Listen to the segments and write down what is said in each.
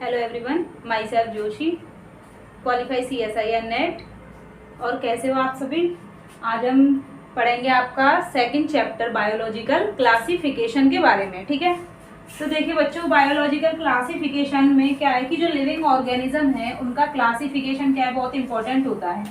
Hello everyone, my self Joshi, qualify CSIR net. और कैसे हो आप सभी। आज हम पढ़ेंगे आपका सेकंड चैप्टर बायोलॉजिकल क्लासिफिकेशन के बारे में। ठीक है, तो देखिए बच्चों, बायोलॉजिकल क्लासिफिकेशन में क्या है कि जो लिविंग ऑर्गेनिज्म है उनका क्लासिफिकेशन क्या है, बहुत इंपॉर्टेंट होता है।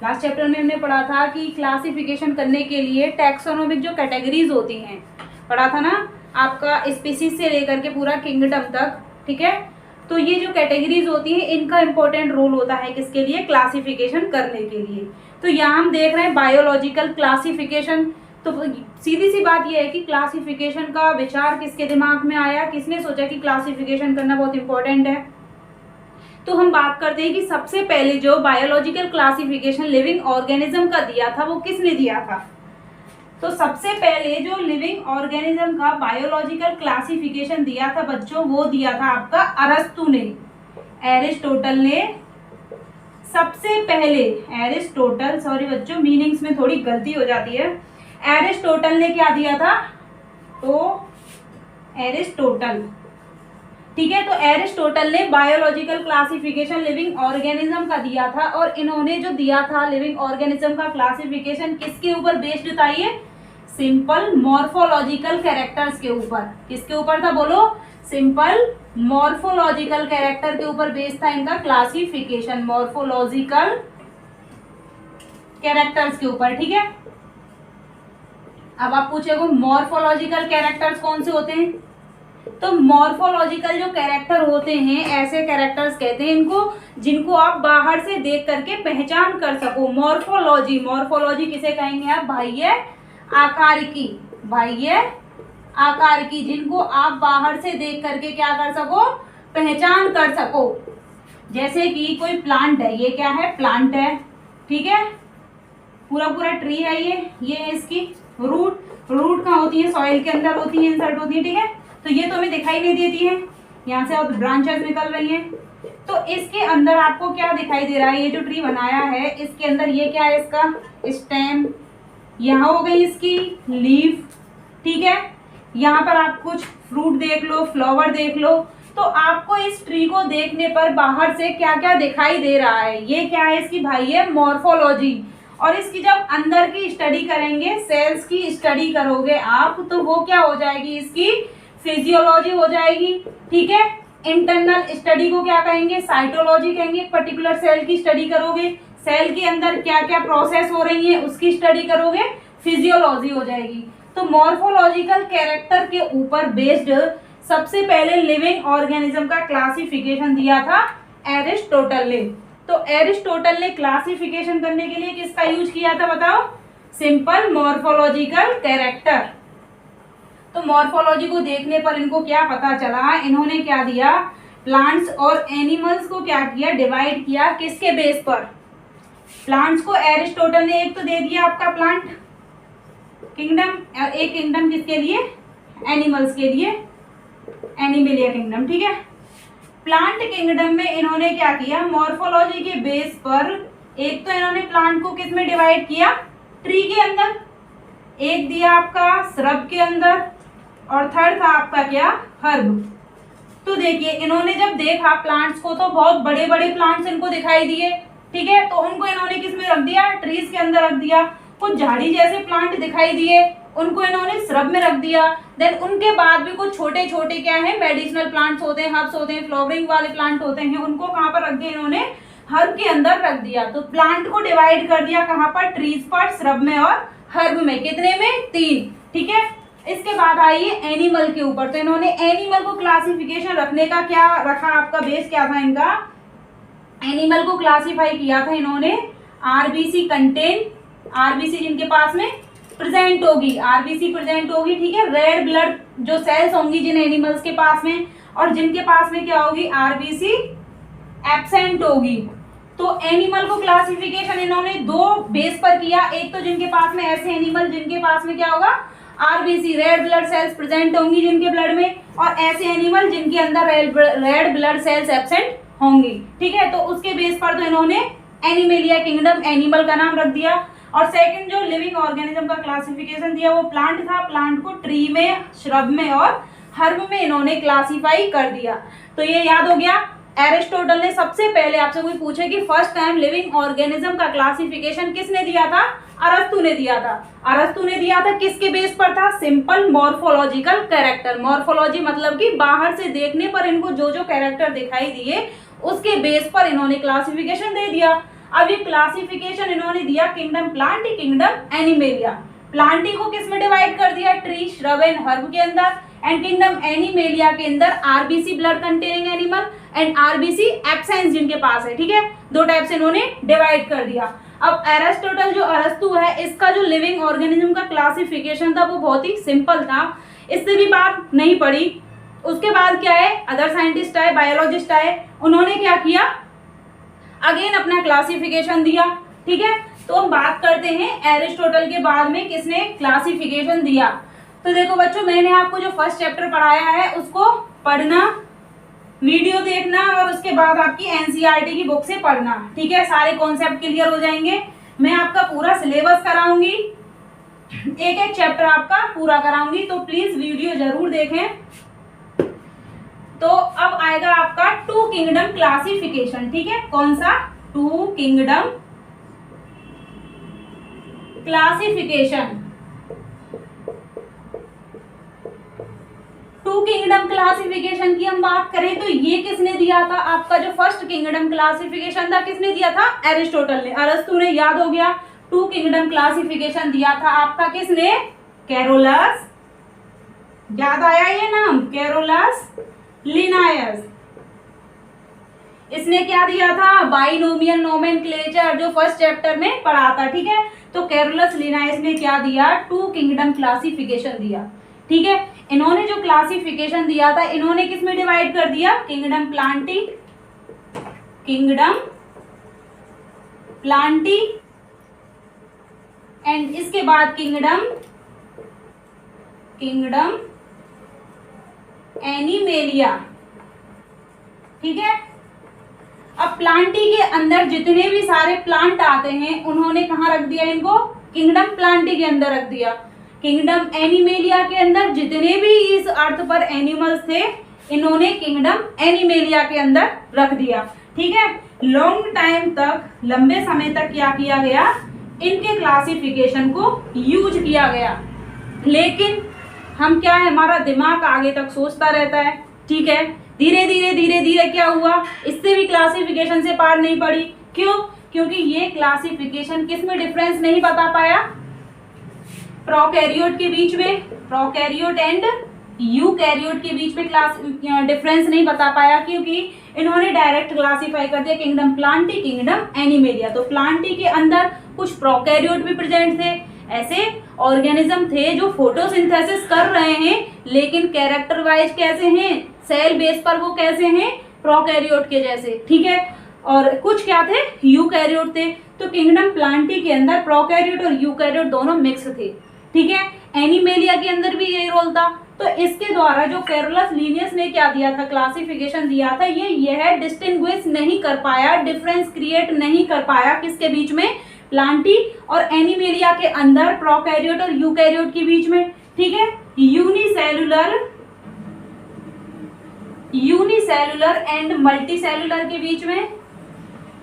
लास्ट चैप्टर में हमने पढ़ा था कि क्लासिफिकेशन करने के लिए टैक्सोनॉमिक जो कैटेगरीज होती हैं पढ़ा था ना, आपका स्पीसीज से लेकर के पूरा किंगडम तक। ठीक है, तो ये जो कैटेगरीज होती हैं इनका इंपॉर्टेंट रोल होता है किसके लिए, क्लासिफिकेशन करने के लिए। तो यहाँ हम देख रहे हैं बायोलॉजिकल क्लासिफिकेशन। तो सीधी सी बात यह है कि क्लासिफिकेशन का विचार किसके दिमाग में आया, किसने सोचा कि क्लासिफिकेशन करना बहुत इंपॉर्टेंट है। तो हम बात करते हैं कि सबसे पहले जो बायोलॉजिकल क्लासिफिकेशन लिविंग ऑर्गेनिज्म का दिया था वो किसने दिया था। तो सबसे पहले जो लिविंग ऑर्गेनिज्म का बायोलॉजिकल क्लासिफिकेशन दिया था बच्चों, वो दिया था आपका अरस्तु ने, एरिस्टोटल ने। सबसे पहले एरिस्टोटल, सॉरी बच्चों मीनिंग्स में थोड़ी गलती हो जाती है, एरिस्टोटल ने क्या दिया था, तो एरिस्टोटल। ठीक है, तो एरिस्टोटल ने बायोलॉजिकल क्लासिफिकेशन लिविंग ऑर्गेनिज्म का दिया था। और इन्होंने जो दिया था लिविंग ऑर्गेनिज्म का क्लासिफिकेशन किसके ऊपर बेस्ड था, ये सिंपल मॉर्फोलॉजिकल कैरेक्टर्स के ऊपर। किसके ऊपर था बोलो, सिंपल मॉर्फोलॉजिकल कैरेक्टर के ऊपर बेस्ड था इनका क्लासिफिकेशन, मॉर्फोलॉजिकल कैरेक्टर्स के ऊपर। ठीक है, अब आप पूछेगो मॉर्फोलॉजिकल कैरेक्टर्स कौन से होते हैं। तो मॉर्फोलॉजिकल जो कैरेक्टर होते हैं, ऐसे कैरेक्टर्स कहते हैं इनको जिनको आप बाहर से देख करके पहचान कर सको। मॉर्फोलॉजी, मॉर्फोलॉजी किसे कहेंगे आप, बाह्य आकारिकी, बाह्य आकारिकी, जिनको आप बाहर से देख करके क्या कर सको, पहचान कर सको। जैसे कि कोई प्लांट है, ये क्या है, प्लांट है। ठीक है, पूरा पूरा ट्री है ये है इसकी रूट। रूट कहाँ होती है, सॉइल के अंदर होती है, इंसर्ट होती है। ठीक है, तो ये तो हमें दिखाई नहीं देती है, यहाँ से और ब्रांचेस निकल रही हैं। तो इसके अंदर आपको क्या दिखाई दे रहा है, ये जो ट्री बनाया है इसके अंदर ये क्या है, इसका स्टेम, यहाँ हो गई इसकी लीफ। ठीक है, यहाँ पर आप कुछ फ्रूट देख लो, फ्लावर देख लो। तो आपको इस ट्री को देखने पर बाहर से क्या क्या दिखाई दे रहा है, ये क्या है इसकी भाई है मॉर्फोलॉजी। और इसकी जब अंदर की स्टडी करेंगे, सेल्स की स्टडी करोगे आप, तो वो क्या हो जाएगी, इसकी फिजियोलॉजी हो जाएगी। ठीक है, इंटरनल स्टडी को क्या कहेंगे, साइटोलॉजी कहेंगे। पर्टिकुलर सेल की स्टडी करोगे, सेल के अंदर क्या क्या प्रोसेस हो रही है उसकी स्टडी करोगे, फिजियोलॉजी हो जाएगी। तो मॉर्फोलॉजिकल कैरेक्टर के ऊपर बेस्ड सबसे पहले लिविंग ऑर्गेनिज्म का क्लासिफिकेशन दिया था एरिस्टोटल ने। तो एरिस्टोटल ने क्लासिफिकेशन करने के लिए किसका यूज किया था बताओ, सिंपल मॉर्फोलॉजिकल कैरेक्टर। तो मॉर्फोलॉजी को देखने पर इनको क्या पता चला, इन्होंने क्या दिया, प्लांट्स और एनिमल्स को क्या किया, डिवाइड किया। किसके बेस पर, प्लांट्स को एरिस्टोटल ने एक तो दे दिया आपका प्लांट किंगडम, एक किंगडम किसके लिए, एनिमल्स के लिए, एनिमलिया किंगडम। ठीक है, प्लांट किंगडम में इन्होंने क्या किया, मॉर्फोलॉजी के बेस पर एक तो इन्होंने प्लांट को किस में डिवाइड किया, ट्री के अंदर, एक दिया आपका श्रब के अंदर, और थर्ड था आपका क्या, हर्ब। तो देखिए इन्होंने जब देखा प्लांट्स को तो बहुत बड़े बड़े प्लांट्स इनको दिखाई दिए। ठीक है, तो उनको इन्होंने किस में रख दिया, ट्रीज के अंदर रख दिया। कुछ झाड़ी जैसे प्लांट दिखाई दिए, उनको इन्होंने श्रब में रख दिया। देन उनके बाद भी कुछ छोटे छोटे क्या है, मेडिसिनल प्लांट्स होते हैं, हर्ब्स होते हैं, फ्लावरिंग वाले प्लांट होते हैं, उनको कहाँ पर रख दिया इन्होंने, हर्ब के अंदर रख दिया। तो प्लांट को डिवाइड कर दिया कहाँ पर, ट्रीज पर, श्रब में और हर्ब में। कितने में, 3। ठीक है, इसके बाद आइए एनिमल के ऊपर। तो इन्होंने एनिमल को क्लासिफिकेशन रखने का क्या रखा, आपका बेस क्या था इनका, एनिमल को क्लासिफाई किया था इन्होंने आरबीसी कंटेन, आरबीसी जिनके पास में प्रेजेंट होगी, आरबीसी प्रेजेंट होगी। ठीक है, रेड ब्लड जो सेल्स होंगी जिन एनिमल्स के पास में, और जिनके पास में क्या होगी, आरबीसी एब्सेंट होगी। तो एनिमल को क्लासिफिकेशन इन्होंने दो बेस पर किया, एक तो जिनके पास में ऐसे एनिमल जिनके पास में क्या होगा, RBC red blood cells present होंगी जिनके ब्लड में, और ऐसे एनिमल जिनके अंदर रेड ब्लड सेल्स एब्सेंट होंगी। ठीक है, तो उसके बेस पर तो इन्होंने एनिमलिया किंगडम, एनिमल का नाम रख दिया। और सेकंड जो लिविंग ऑर्गेनिज्म का क्लासिफिकेशन दिया वो प्लांट था, प्लांट को ट्री में, श्रब में और हर्ब में इन्होंने क्लासिफाई कर दिया। तो ये याद हो गया। एरिस्टोटल ने सबसे पहले, आपसे कोई पूछे कि फर्स्ट टाइम लिविंग ऑर्गेनिज्म का क्लासिफिकेशन किसने दिया था? अरस्तु ने दिया था। अरस्तु ने दिया था, किसके बेस पर था? Simple morphological character. मॉर्फोलॉजी मतलब कि बाहर से देखने पर इनको जो जो कैरेक्टर दिखाई दिए उसके बेस पर इन्होंने क्लासिफिकेशन दे दिया। अब ये क्लासिफिकेशन इन्होंने दिया kingdom Plantae, kingdom animalia. Plantae को किस में डिवाइड कर दिया? ट्री, श्रब एंड हर्ब के अंदर। एंड किंगडम एनिमेलिया के अंदर RBC, blood containing animal, and RBC absence जिनके पास है, ठीक है। दो टाइप से इन्होंने डिवाइड कर दिया। अब एरिस्टोटल जो अरस्तु है, इसका जो लिविंग ऑर्गेनिज्म का क्लासिफिकेशन था वो बहुत ही सिंपल था, इससे भी बात नहीं पड़ी। उसके बाद क्या है, अदर साइंटिस्ट आए, बायोलॉजिस्ट आए, उन्होंने क्या किया, अगेन अपना क्लासिफिकेशन दिया, ठीक है। तो हम बात करते हैं एरिस्टोटल के बाद में किसने क्लासिफिकेशन दिया। तो देखो बच्चों, मैंने आपको जो फर्स्ट चैप्टर पढ़ाया है उसको पढ़ना, वीडियो देखना और उसके बाद आपकी एनसीईआरटी की बुक से पढ़ना, ठीक है। सारे कॉन्सेप्ट क्लियर हो जाएंगे। मैं आपका पूरा सिलेबस कराऊंगी, एक एक चैप्टर आपका पूरा कराऊंगी, तो प्लीज वीडियो जरूर देखें। तो अब आएगा आपका टू किंगडम क्लासिफिकेशन, ठीक है। कौन सा? Two kingdom classification. Two kingdom classification की हम बात करें तो ये किसने दिया था? आपका जो फर्स्ट किंगडम क्लासिफिकेशन था किसने दिया था? एरिस्टोटल ने। अरस्तु ने, याद हो गया। टू किंगडम क्लासिफिकेशन दिया था आपका किसने? कैरोलस। याद आया ये नाम? कैरोलस लिनायस। इसने क्या दिया था? बाइनोमियल नोमेनक्लेचर, जो फर्स्ट चैप्टर में पढ़ा था, ठीक है। तो कैरोलस लिनायस ने क्या दिया? टू किंगडम क्लासिफिकेशन दिया, ठीक है। इन्होंने जो क्लासिफिकेशन दिया था, इन्होंने किस में डिवाइड कर दिया? Kingdom Plantae, kingdom Plantae, and इसके बाद किंगडम एनिमेलिया, ठीक है। अब प्लांटी के अंदर जितने भी सारे प्लांट आते हैं उन्होंने कहाँ रख दिया इनको? किंगडम प्लांटी के अंदर रख दिया। किंगडम एनिमेलिया के अंदर जितने भी इस अर्थ पर एनिमल्स थे इन्होंने किंगडम एनिमेलिया के अंदर रख दिया, ठीक है। लॉन्ग टाइम तक, लंबे समय तक क्या किया गया? इनके क्लासिफिकेशन को यूज किया गया। लेकिन हम क्या है, हमारा दिमाग आगे तक सोचता रहता है, ठीक है। धीरे धीरे क्या हुआ, इससे भी क्लासिफिकेशन से पार नहीं पड़ी। क्यों? क्योंकि ये क्लासिफिकेशन किस में डिफरेंस नहीं बता पाया? प्रोकैरियोट के बीच में, प्रोकैरियोट एंड यूकैरियोट के बीच में क्लास डिफरेंस नहीं बता पाया, क्योंकि इन्होंने डायरेक्ट क्लासिफाई कर दिया किंगडम प्लांटी, किंगडम एनिमेलिया। तो प्लांटी के अंदर कुछ प्रोकैरियोट भी प्रेजेंट थे, ऐसे ऑर्गेनिज्म थे जो फोटोसिंथेसिस कर रहे हैं, लेकिन कैरेक्टर वाइज कैसे हैं? सेल बेस पर वो कैसे हैं? प्रोकैरियोट के जैसे, ठीक है। और कुछ क्या थे? यूकैरियोट थे। तो किंगडम प्लांटी के अंदर प्रोकैरियोट और यूकैरियोट दोनों मिक्स थे, ठीक है। एनिमेलिया के अंदर भी यही रोल था। तो इसके द्वारा जो कैरोलस लिनियस ने क्या दिया था, क्लासिफिकेशन दिया था, यह डिस्टिंग्विश नहीं कर पाया, डिफरेंस क्रिएट नहीं कर पाया किसके बीच में? प्लांटी और एनिमेलिया के अंदर, प्रोकैरियोट और यूकैरियोट के बीच में, ठीक है। यूनिसेलुलर एंड मल्टीसेलुलर के बीच में,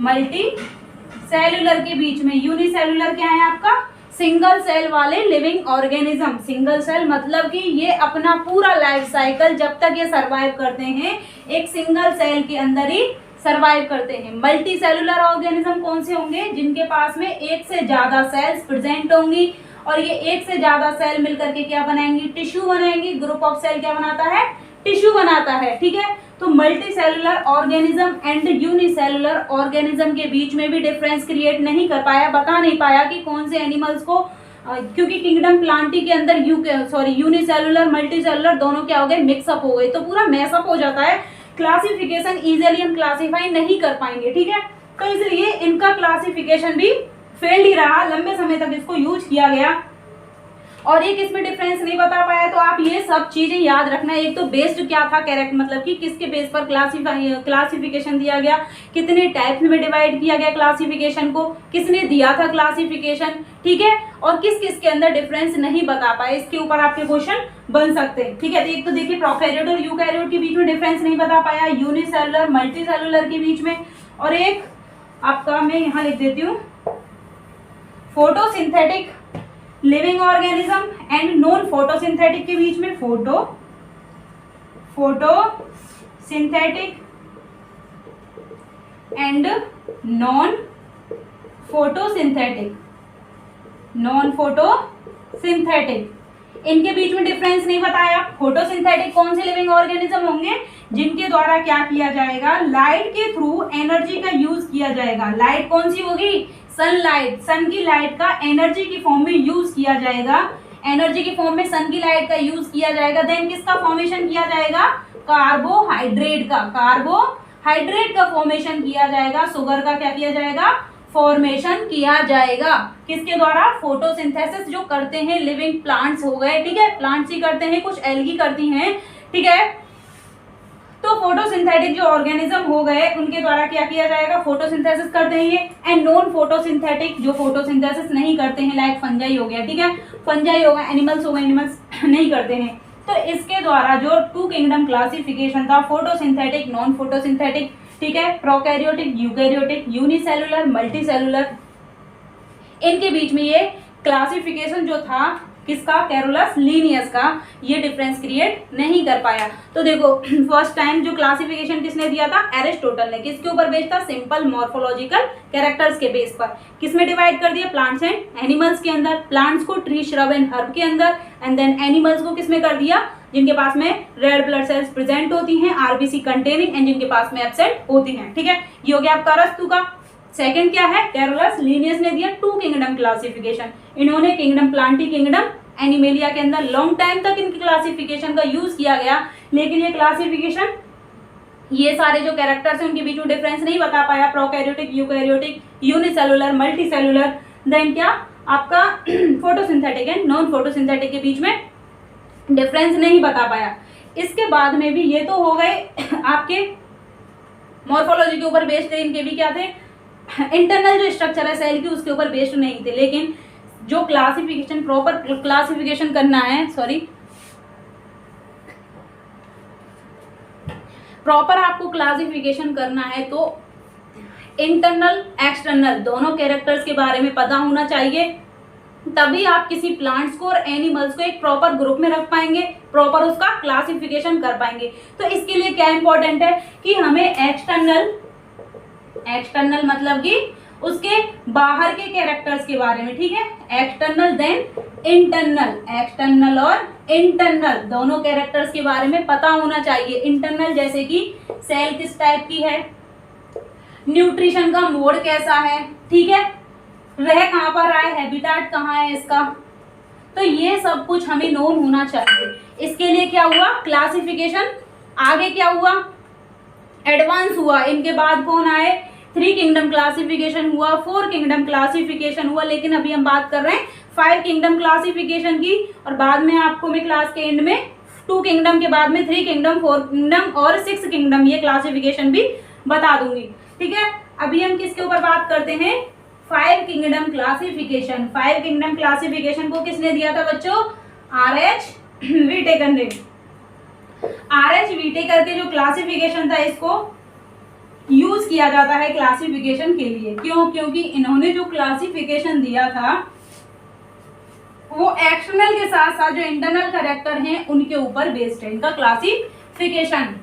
मल्टीसेलुलर के बीच में। यूनिसेलुलर क्या है आपका? सिंगल सेल वाले लिविंग ऑर्गेनिज्म। सिंगल सेल मतलब कि ये अपना पूरा लाइफ साइकिल जब तक ये सरवाइव करते हैं एक सिंगल सेल के अंदर ही सरवाइव करते हैं। मल्टी सेलुलर ऑर्गेनिज्म कौन से होंगे? जिनके पास में एक से ज्यादा सेल्स प्रेजेंट होंगी और ये एक से ज्यादा सेल मिलकर के क्या बनाएंगी? टिश्यू बनाएंगी। ग्रुप ऑफ सेल क्या बनाता है? टिश्यू बनाता है, ठीक है। तो multi cellular organism and unicellular organism के बीच में भी डिफरेंस क्रिएट नहीं कर पाया, बता नहीं पाया कि कौन से एनिमल्स को, क्योंकि किंगडम प्लांटी के अंदर यूनिसेलुलर मल्टी सेलुलर दोनों क्या हो गए? मिक्सअप हो गए, तो पूरा मैसअप हो जाता है। क्लासिफिकेशन इजीली हम क्लासिफाई नहीं कर पाएंगे, ठीक है। तो इसलिए इनका क्लासिफिकेशन भी फेल्ड ही रहा, लंबे समय तक इसको यूज किया गया। और एक इसमें डिफरेंस नहीं बता पाया, तो आप ये सब चीजें याद रखना। एक तो बेस्ड क्या था कैरेक्टर, मतलब कि किसके बेस पर क्लासिफिकेशन दिया गया, कितने टाइप्स में डिवाइड किया गया क्लासिफिकेशन को, किसने दिया था क्लासिफिकेशन, ठीक है, और किस किस के अंदर डिफरेंस नहीं बता पाए, इसके ऊपर आपके क्वेश्चन बन सकते हैं, ठीक है। एक तो देखिए प्रोकैरियोट और यूकैरियोट के बीच में डिफरेंस नहीं बता पाया, यूनिसेलुलर मल्टीसेलुलर के बीच में, और एक आपका मैं यहाँ लिख देती हूँ photosynthetic living organism and non photosynthetic के बीच में, फोटोसिंथेटिक एंड नॉन फोटोसिंथेटिक, इनके बीच में डिफरेंस नहीं बताया। फोटोसिंथेटिक कौन से लिविंग ऑर्गेनिज्म होंगे, जिनके द्वारा क्या किया जाएगा, लाइट के थ्रू एनर्जी का यूज किया जाएगा। लाइट कौन सी होगी, सनलाइट, सन की लाइट का एनर्जी की फॉर्म में यूज किया जाएगा, एनर्जी की फॉर्म में सन की लाइट का यूज किया जाएगा। देन किसका फॉर्मेशन किया जाएगा, कार्बोहाइड्रेट का फॉर्मेशन किया जाएगा। शुगर का क्या किया जाएगा, फॉर्मेशन किया जाएगा। किसके द्वारा, फोटोसिंथेसिस जो करते हैं लिविंग प्लांट्स हो गए, ठीक है, प्लांट्स ही करते हैं, कुछ एल्गी करती हैं, ठीक है। तो फोटोसिंथेटिक जो ऑर्गेनिज्म हो गए उनके द्वारा क्या किया जाएगा, फोटोसिंथेसिस करते हैं ये। एंड नॉन फोटोसिंथेटिक जो फोटोसिंथेसिस नहीं करते हैं, लाइक फंजाई हो गया, ठीक है, फंजाई हो गया, एनिमल्स हो गए, एनिमल्स नहीं करते हैं। तो इसके द्वारा जो 2 किंगडम क्लासिफिकेशन था, फोटोसिंथेटिक, नॉन फोटोसिंथेटिक, ठीक है, प्रोकैरियोटिक, यूकैरियोटिक, यूनिसेलुलर, मल्टीसेलुलर, इनके बीच में ये क्लासिफिकेशन जो था किसका, कैरोलस लीनियस का, ये डिफरेंस क्रिएट नहीं कर पाया। तो देखो फर्स्ट टाइम जो क्लासिफिकेशन किसने दिया था, एरिस्टोटल ने। किसके ऊपर बेस्ड था, सिंपल मॉर्फोलॉजिकल कैरेक्टर्स के बेस पर। किसमें डिवाइड कर दिया, प्लांट्स एंड एनिमल्स के अंदर, प्लांट्स को ट्री, श्रब एंड हर्ब के अंदर, एंड देन एनिमल्स को किसमें कर दिया, जिनके पास में रेड ब्लड सेल्स प्रेजेंट होती हैं, आरबीसी कंटेनिंग, एंड जिनके पास में एब्सेंट होती हैं, ठीक है। ये हो गया आपका अरस्तु का। सेकंड क्या है, कैरोलस लीनियस ने दिया 2 किंगडम क्लासिफिकेशन। इन्होंने किंगडम प्लांटी, किंगडम एनिमेलिया के अंदर लॉन्ग टाइम तक इनकी क्लासिफिकेशन का यूज किया गया, लेकिन ये क्लासिफिकेशन, ये सारे जो कैरेक्टर्स हैं उनके बीच में डिफरेंस नहीं बता पाया, prokaryotic, eukaryotic, unicellular, multicellular, then क्या आपका फोटोसिंथेटिक एंड नॉन फोटोसिंथेटिक के बीच में डिफरेंस नहीं बता पाया। इसके बाद में भी ये तो हो गए आपके मॉर्फोलॉजी के ऊपर बेस्ड थे, इनके भी क्या थे, इंटरनल जो स्ट्रक्चर है सेल की उसके ऊपर बेस्ड नहीं थे। लेकिन जो क्लासिफिकेशन, प्रॉपर क्लासिफिकेशन करना है, प्रॉपर आपको क्लासिफिकेशन करना है तो इंटरनल एक्सटर्नल दोनों कैरेक्टर्स के बारे में पता होना चाहिए, तभी आप किसी प्लांट्स को और एनिमल्स को एक प्रॉपर ग्रुप में रख पाएंगे, प्रॉपर उसका क्लासिफिकेशन कर पाएंगे। तो इसके लिए क्या इंपॉर्टेंट है कि हमें एक्सटर्नल मतलब कि उसके बाहर के कैरेक्टर्स के बारे में, ठीक है, एक्सटर्नल देन इंटरनल, एक्सटर्नल और इंटरनल दोनों कैरेक्टर्स के बारे में पता होना चाहिए। इंटरनल जैसे कि सेल किस टाइप की है, न्यूट्रिशन का मोड कैसा है, ठीक है, रह कहाँ पर रहा है, हैबिटेट कहाँ है इसका, तो ये सब कुछ हमें नोन होना चाहिए। इसके लिए क्या हुआ, क्लासिफिकेशन आगे क्या हुआ, एडवांस हुआ। इनके बाद कौन आए, 3 किंगडम क्लासिफिकेशन हुआ, 4 किंगडम क्लासिफिकेशन हुआ, लेकिन अभी हम बात कर रहे हैं 5 किंगडम क्लासिफिकेशन की, और बाद में आपको मैं क्लास के एंड में 2 किंगडम के बाद में 3 किंगडम, 4 किंगडम और 6 किंगडम ये क्लासिफिकेशन भी बता दूंगी, ठीक है। अभी हम किसके ऊपर बात करते हैं, 5 किंगडम क्लासिफिकेशन। 5 किंगडम क्लासिफिकेशन को किसने दिया था बच्चों, आर.एच. व्हिटेकर ने। आर.एच. व्हिटेकर के जो क्लासिफिकेशन था इसको यूज किया जाता है क्लासिफिकेशन के लिए। क्यों, क्योंकि इन्होंने जो क्लासिफिकेशन दिया था वो एक्सटर्नल के साथ साथ जो इंटरनल कैरेक्टर हैं उनके ऊपर बेस्ड है इनका क्लासिफिकेशन।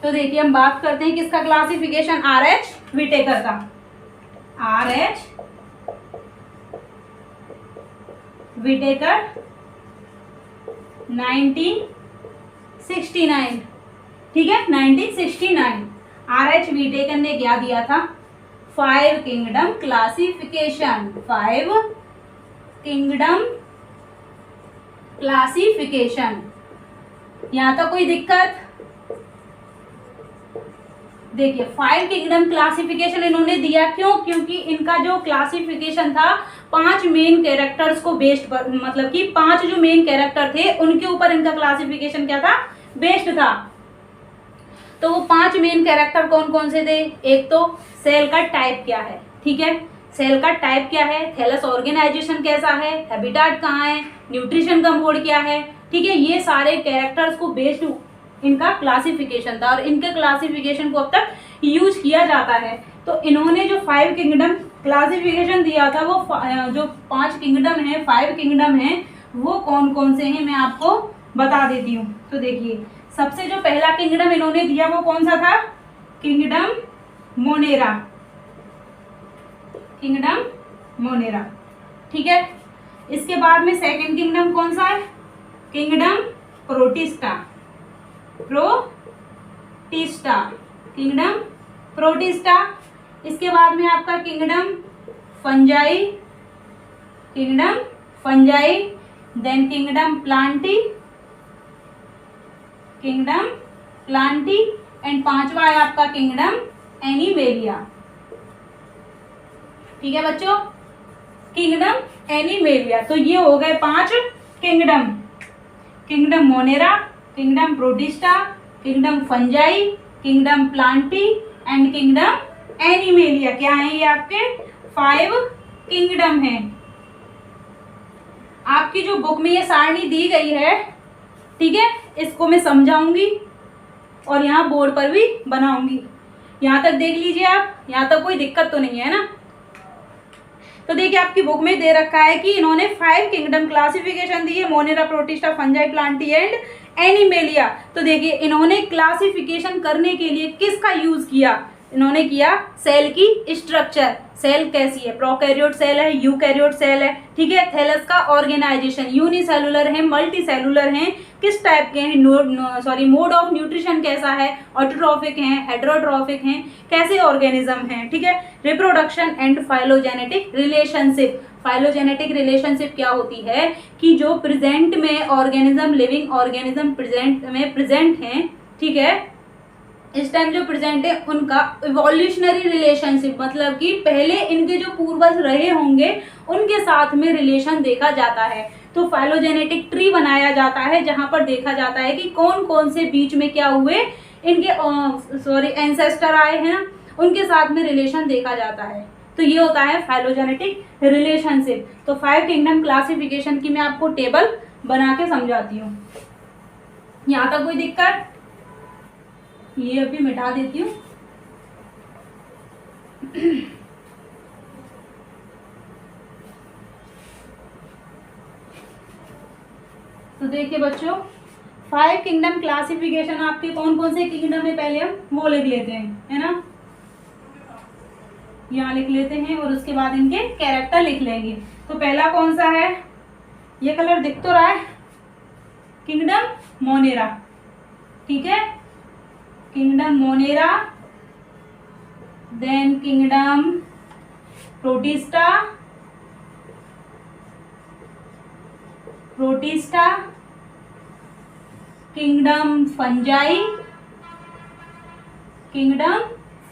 तो देखिए हम बात करते हैं किसका क्लासिफिकेशन, आर.एच. व्हिटेकर का। आर.एच. व्हिटेकर 1969, ठीक है, 1969 आर.एच. व्हिटेकर ने क्या दिया था, 5 किंगडम क्लासिफिकेशन। 5 kingdom classification. यहां तक कोई दिक्कत, देखिए 5 किंगडम क्लासिफिकेशन इन्होंने दिया, क्यों? क्योंकि इनका जो क्लासिफिकेशन था 5 मेन कैरेक्टर्स को बेस्ड पर, मतलब कि 5 जो मेन कैरेक्टर थे उनके ऊपर इनका क्लासिफिकेशन क्या था, बेस्ड था। तो वो 5 मेन कैरेक्टर कौन कौन से थे? एक तो सेल का टाइप क्या है, ठीक है, सेल का टाइप क्या है, थैलस ऑर्गेनाइजेशन कैसा है, हैबिटेट कहाँ है, न्यूट्रिशन का मोड क्या है, ठीक है, ये सारे कैरेक्टर्स को बेस्ड इनका क्लासिफिकेशन था और इनके क्लासिफिकेशन को अब तक यूज किया जाता है। तो इन्होंने जो 5 किंगडम क्लासिफिकेशन दिया था, वो जो 5 किंगडम है, 5 किंगडम है, वो कौन कौन से हैं मैं आपको बता देती हूँ। तो देखिए सबसे जो पहला किंगडम इन्होंने दिया वो कौन सा था, किंगडम मोनेरा, किंगडम मोनेरा, ठीक है। इसके बाद में सेकंड किंगडम कौन सा है, kingdom Protista, Protista, kingdom Protista. इसके बाद में आपका kingdom Fungi, kingdom Fungi, then kingdom Plantae, kingdom Plantae, and पांचवा है आपका किंगडम एनिमेलिया, ठीक है बच्चों, किंगडम एनिमेलिया। तो ये हो गए 5 kingdom, kingdom Monera, kingdom protista, kingdom Fungi, kingdom Plantae and kingdom animalia. क्या है ये आपके 5 किंगडम हैं। आपकी जो बुक में ये सारणी दी गई है, ठीक है, इसको मैं समझाऊंगी और यहाँ बोर्ड पर भी बनाऊंगी। यहाँ तक देख लीजिए आप, यहाँ तक कोई दिक्कत तो नहीं है ना। तो देखिए आपकी बुक में दे रखा है कि इन्होंने 5 किंगडम क्लासिफिकेशन दी है, Monera, Protista, Fungi, Plantae and animalia. तो देखिए इन्होंने क्लासिफिकेशन करने के लिए किसका यूज किया, इन्होंने किया सेल की स्ट्रक्चर, सेल कैसी है, प्रोकैरियोट सेल है, यूकैरियोट सेल है, ठीक है, थैलस का ऑर्गेनाइजेशन यूनिसेलुलर है, मल्टी सेलुलर है, किस टाइप के हैं, मोड ऑफ न्यूट्रिशन कैसा है, ऑटोट्रॉफिक हैं, हेटेरोट्रॉफिक हैं, कैसे ऑर्गेनिज्म हैं, ठीक है, reproduction and phylogenetic relationship. Phylogenetic relationship क्या होती है कि जो प्रेजेंट में ऑर्गेनिज्म, लिविंग ऑर्गेनिज्म प्रेजेंट हैं, ठीक है, इस टाइम जो प्रेजेंट है उनका इवोल्यूशनरी रिलेशनशिप, मतलब कि पहले इनके जो पूर्वज रहे होंगे उनके साथ में रिलेशन देखा जाता है। तो फाइलोजेनेटिक ट्री बनाया जाता है जहां पर देखा जाता है कि कौन कौन से बीच में क्या हुए, इनके एंसेस्टर आए हैं ना, उनके साथ में रिलेशन देखा जाता है। तो ये होता है फाइलोजेनेटिक रिलेशनशिप। तो 5 किंगडम क्लासिफिकेशन की मैं आपको टेबल बना के समझाती हूँ। यहाँ तक कोई दिक्कत? ये अभी मिटा देती हूँ। तो देखिए बच्चों 5 किंगडम क्लासिफिकेशन आपके कौन कौन से किंगडम है पहले हम वो लिख लेते हैं, है ना, यहाँ लिख लेते हैं और उसके बाद इनके कैरेक्टर लिख लेंगे। तो पहला कौन सा है, ये कलर दिख तो रहा है, किंगडम मोनेरा, ठीक है, kingdom Monera, then kingdom Protista, Protista, kingdom Fungi, kingdom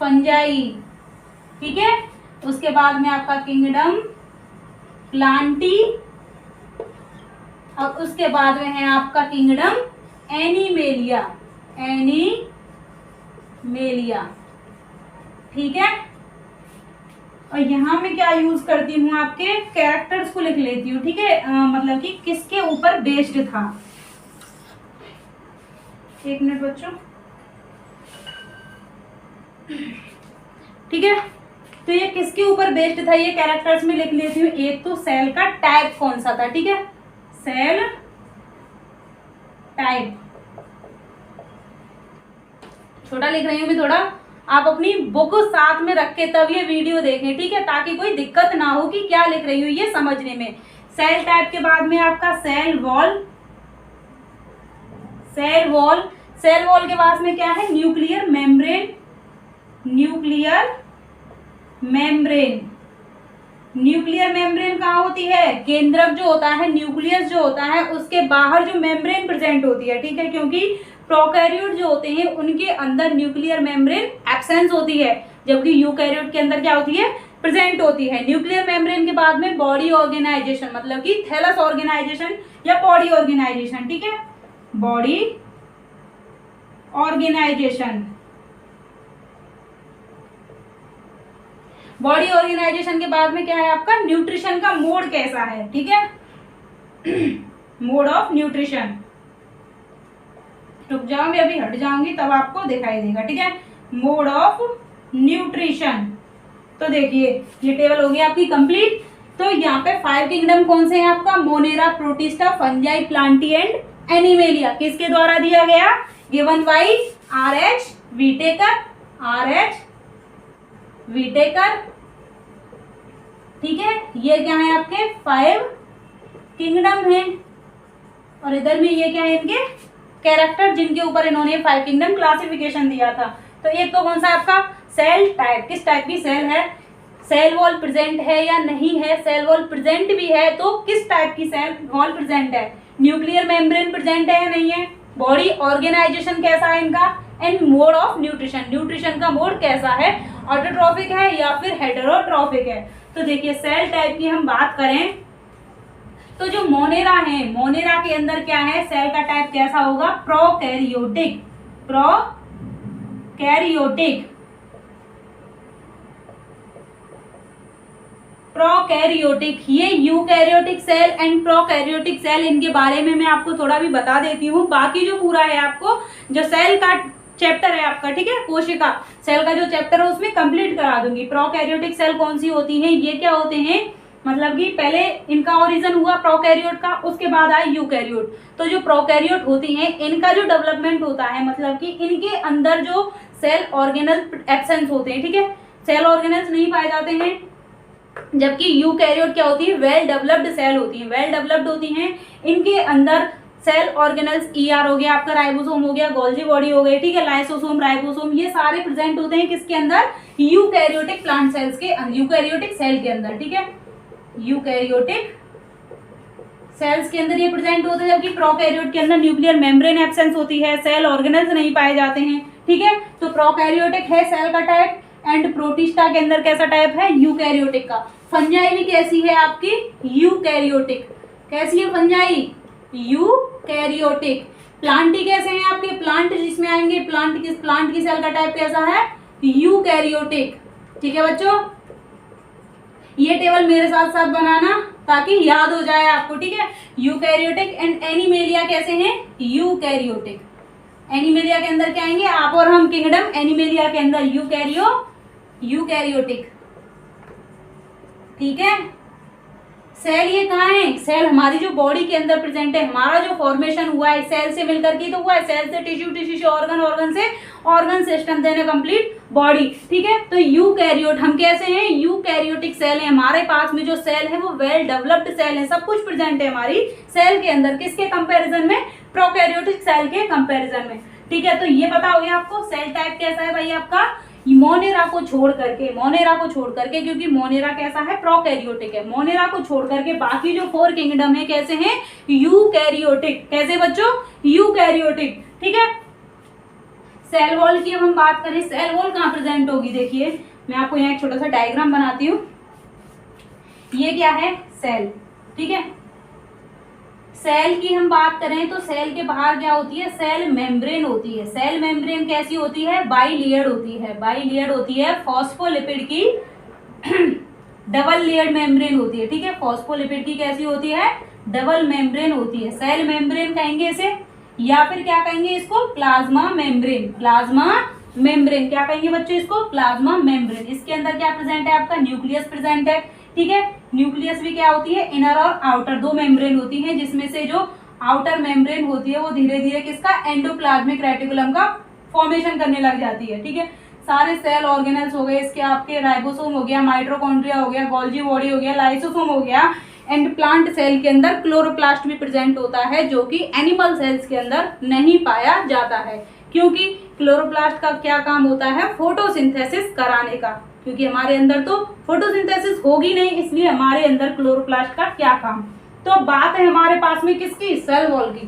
fungi, ठीक है। उसके बाद में आपका किंगडम प्लांटी और उसके बाद में है आपका किंगडम एनिमेलिया, एनिमेलिया, ठीक है। और यहाँ मैं क्या यूज करती हूँ, आपके कैरेक्टर्स को लिख लेती हूँ, ठीक है, मतलब कि किसके ऊपर बेस्ड था। एक मिनट बच्चों, ठीक है। तो ये किसके ऊपर बेस्ड था, ये कैरेक्टर्स में लिख लेती हूँ। एक तो सेल का टाइप कौन सा था, ठीक है, सेल टाइप, छोटा लिख रही हूँ मैं थोड़ा, आप अपनी बुक साथ में रख के तब ये वीडियो देखें, ठीक है, ताकि कोई दिक्कत ना हो कि क्या लिख रही हूँ ये समझने में। सेल टाइप के बाद में आपका cell wall, cell wall, cell wall के पास में क्या है, nuclear membrane, nuclear membrane, nuclear membrane कहाँ होती है, केंद्रक जो होता है, न्यूक्लियस जो होता है उसके बाहर जो मेम्ब्रेन प्रेजेंट होती है, ठीक है, क्योंकि प्रोकैरियोट जो होते हैं उनके अंदर न्यूक्लियर मेम्ब्रेन एब्सेंस होती है, जबकि यूकैरियोट के अंदर क्या होती है, प्रेजेंट होती है। न्यूक्लियर मेम्ब्रेन के बाद में बॉडी ऑर्गेनाइजेशन, मतलब कि थैलस ऑर्गेनाइजेशन या बॉडी ऑर्गेनाइजेशन, ठीक है, बॉडी ऑर्गेनाइजेशन। बॉडी ऑर्गेनाइजेशन के बाद में क्या है आपका, न्यूट्रिशन का मोड कैसा है, ठीक है, मोड ऑफ न्यूट्रिशन। रुक जाऊंगी, अभी हट जाऊंगी तब आपको दिखाई देगा, ठीक है, मोड ऑफ न्यूट्रिशन। तो देखिए ये टेबल हो गई आपकी कंप्लीट। तो यहाँ पे 5 किंगडम कौन से हैं आपका, Monera, Protista, Fungi, Plantae and Animalia. किसके द्वारा दिया गया, given by R H. Whittaker, R H. Whittaker, ठीक है। ये क्या है आपके 5 किंगडम है, और इधर में ये क्या है इनके कैरेक्टर, जिनके ऊपर इन्होंने 5 किंगडम क्लासिफिकेशन दिया था। तो एक तो कौन सा आपका सेल टाइप, किस टाइप की सेल है, सेल वॉल प्रेजेंट है या नहीं है, सेल वॉल प्रेजेंट भी है तो किस टाइप की सेल वॉल प्रेजेंट है, न्यूक्लियर मेम्ब्रेन प्रेजेंट है या नहीं है, बॉडी ऑर्गेनाइजेशन कैसा है इनका, and mode of nutrition, nutrition का मोड कैसा है, ऑटोट्रॉफिक है या फिर हेटेरोट्रॉफिक है। तो देखिए सेल टाइप की हम बात करें तो जो मोनेरा है, मोनेरा के अंदर क्या है, सेल का टाइप कैसा होगा, प्रोकैरियोटिक, प्रोकैरियोटिक, प्रोकैरियोटिक। ये eukaryotic cell and prokaryotic cell, इनके बारे में मैं आपको थोड़ा भी बता देती हूँ। बाकी जो पूरा है आपको जो सेल का चैप्टर है आपका, ठीक है, कोशिका सेल का जो चैप्टर है उसमें कंप्लीट करा दूंगी। प्रोकैरियोटिक सेल कौन सी होती हैं, ये क्या होते हैं, मतलब कि पहले इनका ओरिजिन हुआ प्रोकैरियोट का, उसके बाद आए यूकैरियोट। तो जो प्रोकैरियोट होती हैं इनका जो डेवलपमेंट होता है, मतलब कि इनके अंदर जो सेल ऑर्गेनल एब्सेंस होते हैं, ठीक है, सेल ऑर्गेनल्स नहीं पाए जाते हैं, जबकि यूकैरियोट क्या होती है, वेल डेवलप्ड सेल होती है, वेल डेवलप्ड होती हैं। इनके अंदर सेल ऑर्गेनल्स ईआर हो गया आपका, राइबोसोम हो गया, गोल्जी बॉडी हो गई, ठीक है, लाइसोसोम, राइबोसोम, ये सारे प्रेजेंट होते हैं किसके अंदर, यूकैरियोटिक प्लांट सेल्स के, यूकैरियोटिक सेल के अंदर, ठीक है, यूकैरियोटिक सेल्स के अंदर ये प्रेजेंट होते हैं, जबकि प्रोकैरियोट के अंदर न्यूक्लियर मेम्ब्रेन एब्सेंस होती है, सेल ऑर्गेनल्स नहीं पाए जाते हैं, ठीक है। तो प्रोकैरियोटिक है सेल का टाइप, एंड प्रोटिस्टा के अंदर कैसा टाइप है, यूकैरियोटिक का। फंजाई भी कैसी है आपकी, यूकैरियोटिक, कैसी है फंजाई, यूकैरियोटिक। प्लांटी कैसे हैं आपके, प्लांट जिसमें आएंगे, प्लांट की सेल का टाइप कैसा है, यूकैरियोटिक, ठीक है बच्चों। ये टेबल मेरे साथ साथ बनाना ताकि याद हो जाए आपको, ठीक है। यूकैरियोटिक एंड एनिमेलिया कैसे हैं, यूकैरियोटिक। एनिमेलिया के अंदर क्या आएंगे, आप और हम किंगडम, एनिमेलिया के अंदर यूकैरियोटिक, ठीक है। सेल ये कहाँ है, सेल हमारी जो बॉडी के अंदर प्रेजेंट है, हमारा जो फॉर्मेशन हुआ है सेल से मिलकर के तो हुआ है, सेल से टिश्यू, टिश्यू से ऑर्गन, ऑर्गन से ऑर्गन सिस्टम, देने कंप्लीट बॉडी, ठीक है। तो यूकैरियोट हम कैसे हैं, यूकैरियोटिक सेल है, हमारे पास में जो सेल है वो वेल डेवलप्ड सेल है, सब कुछ प्रेजेंट है हमारी सेल के अंदर, किसके कंपेरिजन में, प्रोकैरियोटिक सेल के कंपेरिजन में, ठीक है। तो ये पता हो गया आपको सेल टाइप कैसा है भाई आपका, मोनेरा को छोड़ करके, मोनेरा को छोड़ करके, क्योंकि मोनेरा कैसा है, प्रोकैरियोटिक है, मोनेरा को छोड़ करके बाकी जो 4 किंगडम है कैसे हैं, यूकैरियोटिक, कैसे बच्चों, यूकैरियोटिक, ठीक है। सेल वॉल की हम बात करें, सेल वॉल कहाँ प्रेजेंट होगी, देखिए मैं आपको यहाँ एक छोटा सा डायग्राम बनाती हूँ। ये क्या है, सेल, ठीक है। सेल की हम बात करें तो सेल के बाहर क्या होती है, सेल मेम्ब्रेन होती है। सेल मेम्ब्रेन कैसी होती है, बाई लेयर्ड होती है, बाई लेयर्ड होती है। फॉस्फोलिपिड की डबल लेयर्ड मेम्ब्रेन होती है, ठीक है। फॉस्फोलिपिड की कैसी होती है, डबल मेम्ब्रेन होती है। सेल मेम्ब्रेन कहेंगे इसे, या फिर क्या कहेंगे इसको, प्लाज्मा मेम्ब्रेन, प्लाज्मा मेम्ब्रेन क्या कहेंगे बच्चों इसको, प्लाज्मा मेम्ब्रेन। इसके अंदर क्या प्रेजेंट है आपका, न्यूक्लियस प्रेजेंट है, ठीक है। न्यूक्लियस भी क्या होती है, इनर और आउटर, 2 मेम्ब्रेन होती है, जिसमें से जो आउटर मेम्ब्रेन होती है वो धीरे धीरे किसका, एंडोप्लाज्मिक रेटिकुलम का फॉर्मेशन करने लग जाती है, ठीक है। सारे सेल ऑर्गेनल्स हो गए इसके आपके, राइबोसोम हो गया, माइटोकॉन्ड्रिया हो गया, गोल्जी बॉडी हो गया, लाइसोसोम हो गया, एंड प्लांट सेल के अंदर क्लोरोप्लास्ट भी प्रेजेंट होता है, जो कि एनिमल सेल्स के अंदर नहीं पाया जाता है, क्योंकि क्लोरोप्लास्ट का क्या काम होता है, फोटोसिंथेसिस कराने का, क्योंकि हमारे अंदर तो फोटोसिंथेसिस होगी नहीं, इसलिए हमारे अंदर क्लोरोप्लास्ट का क्या काम। तो अब बात है हमारे पास में किसकी, सेल वॉल की।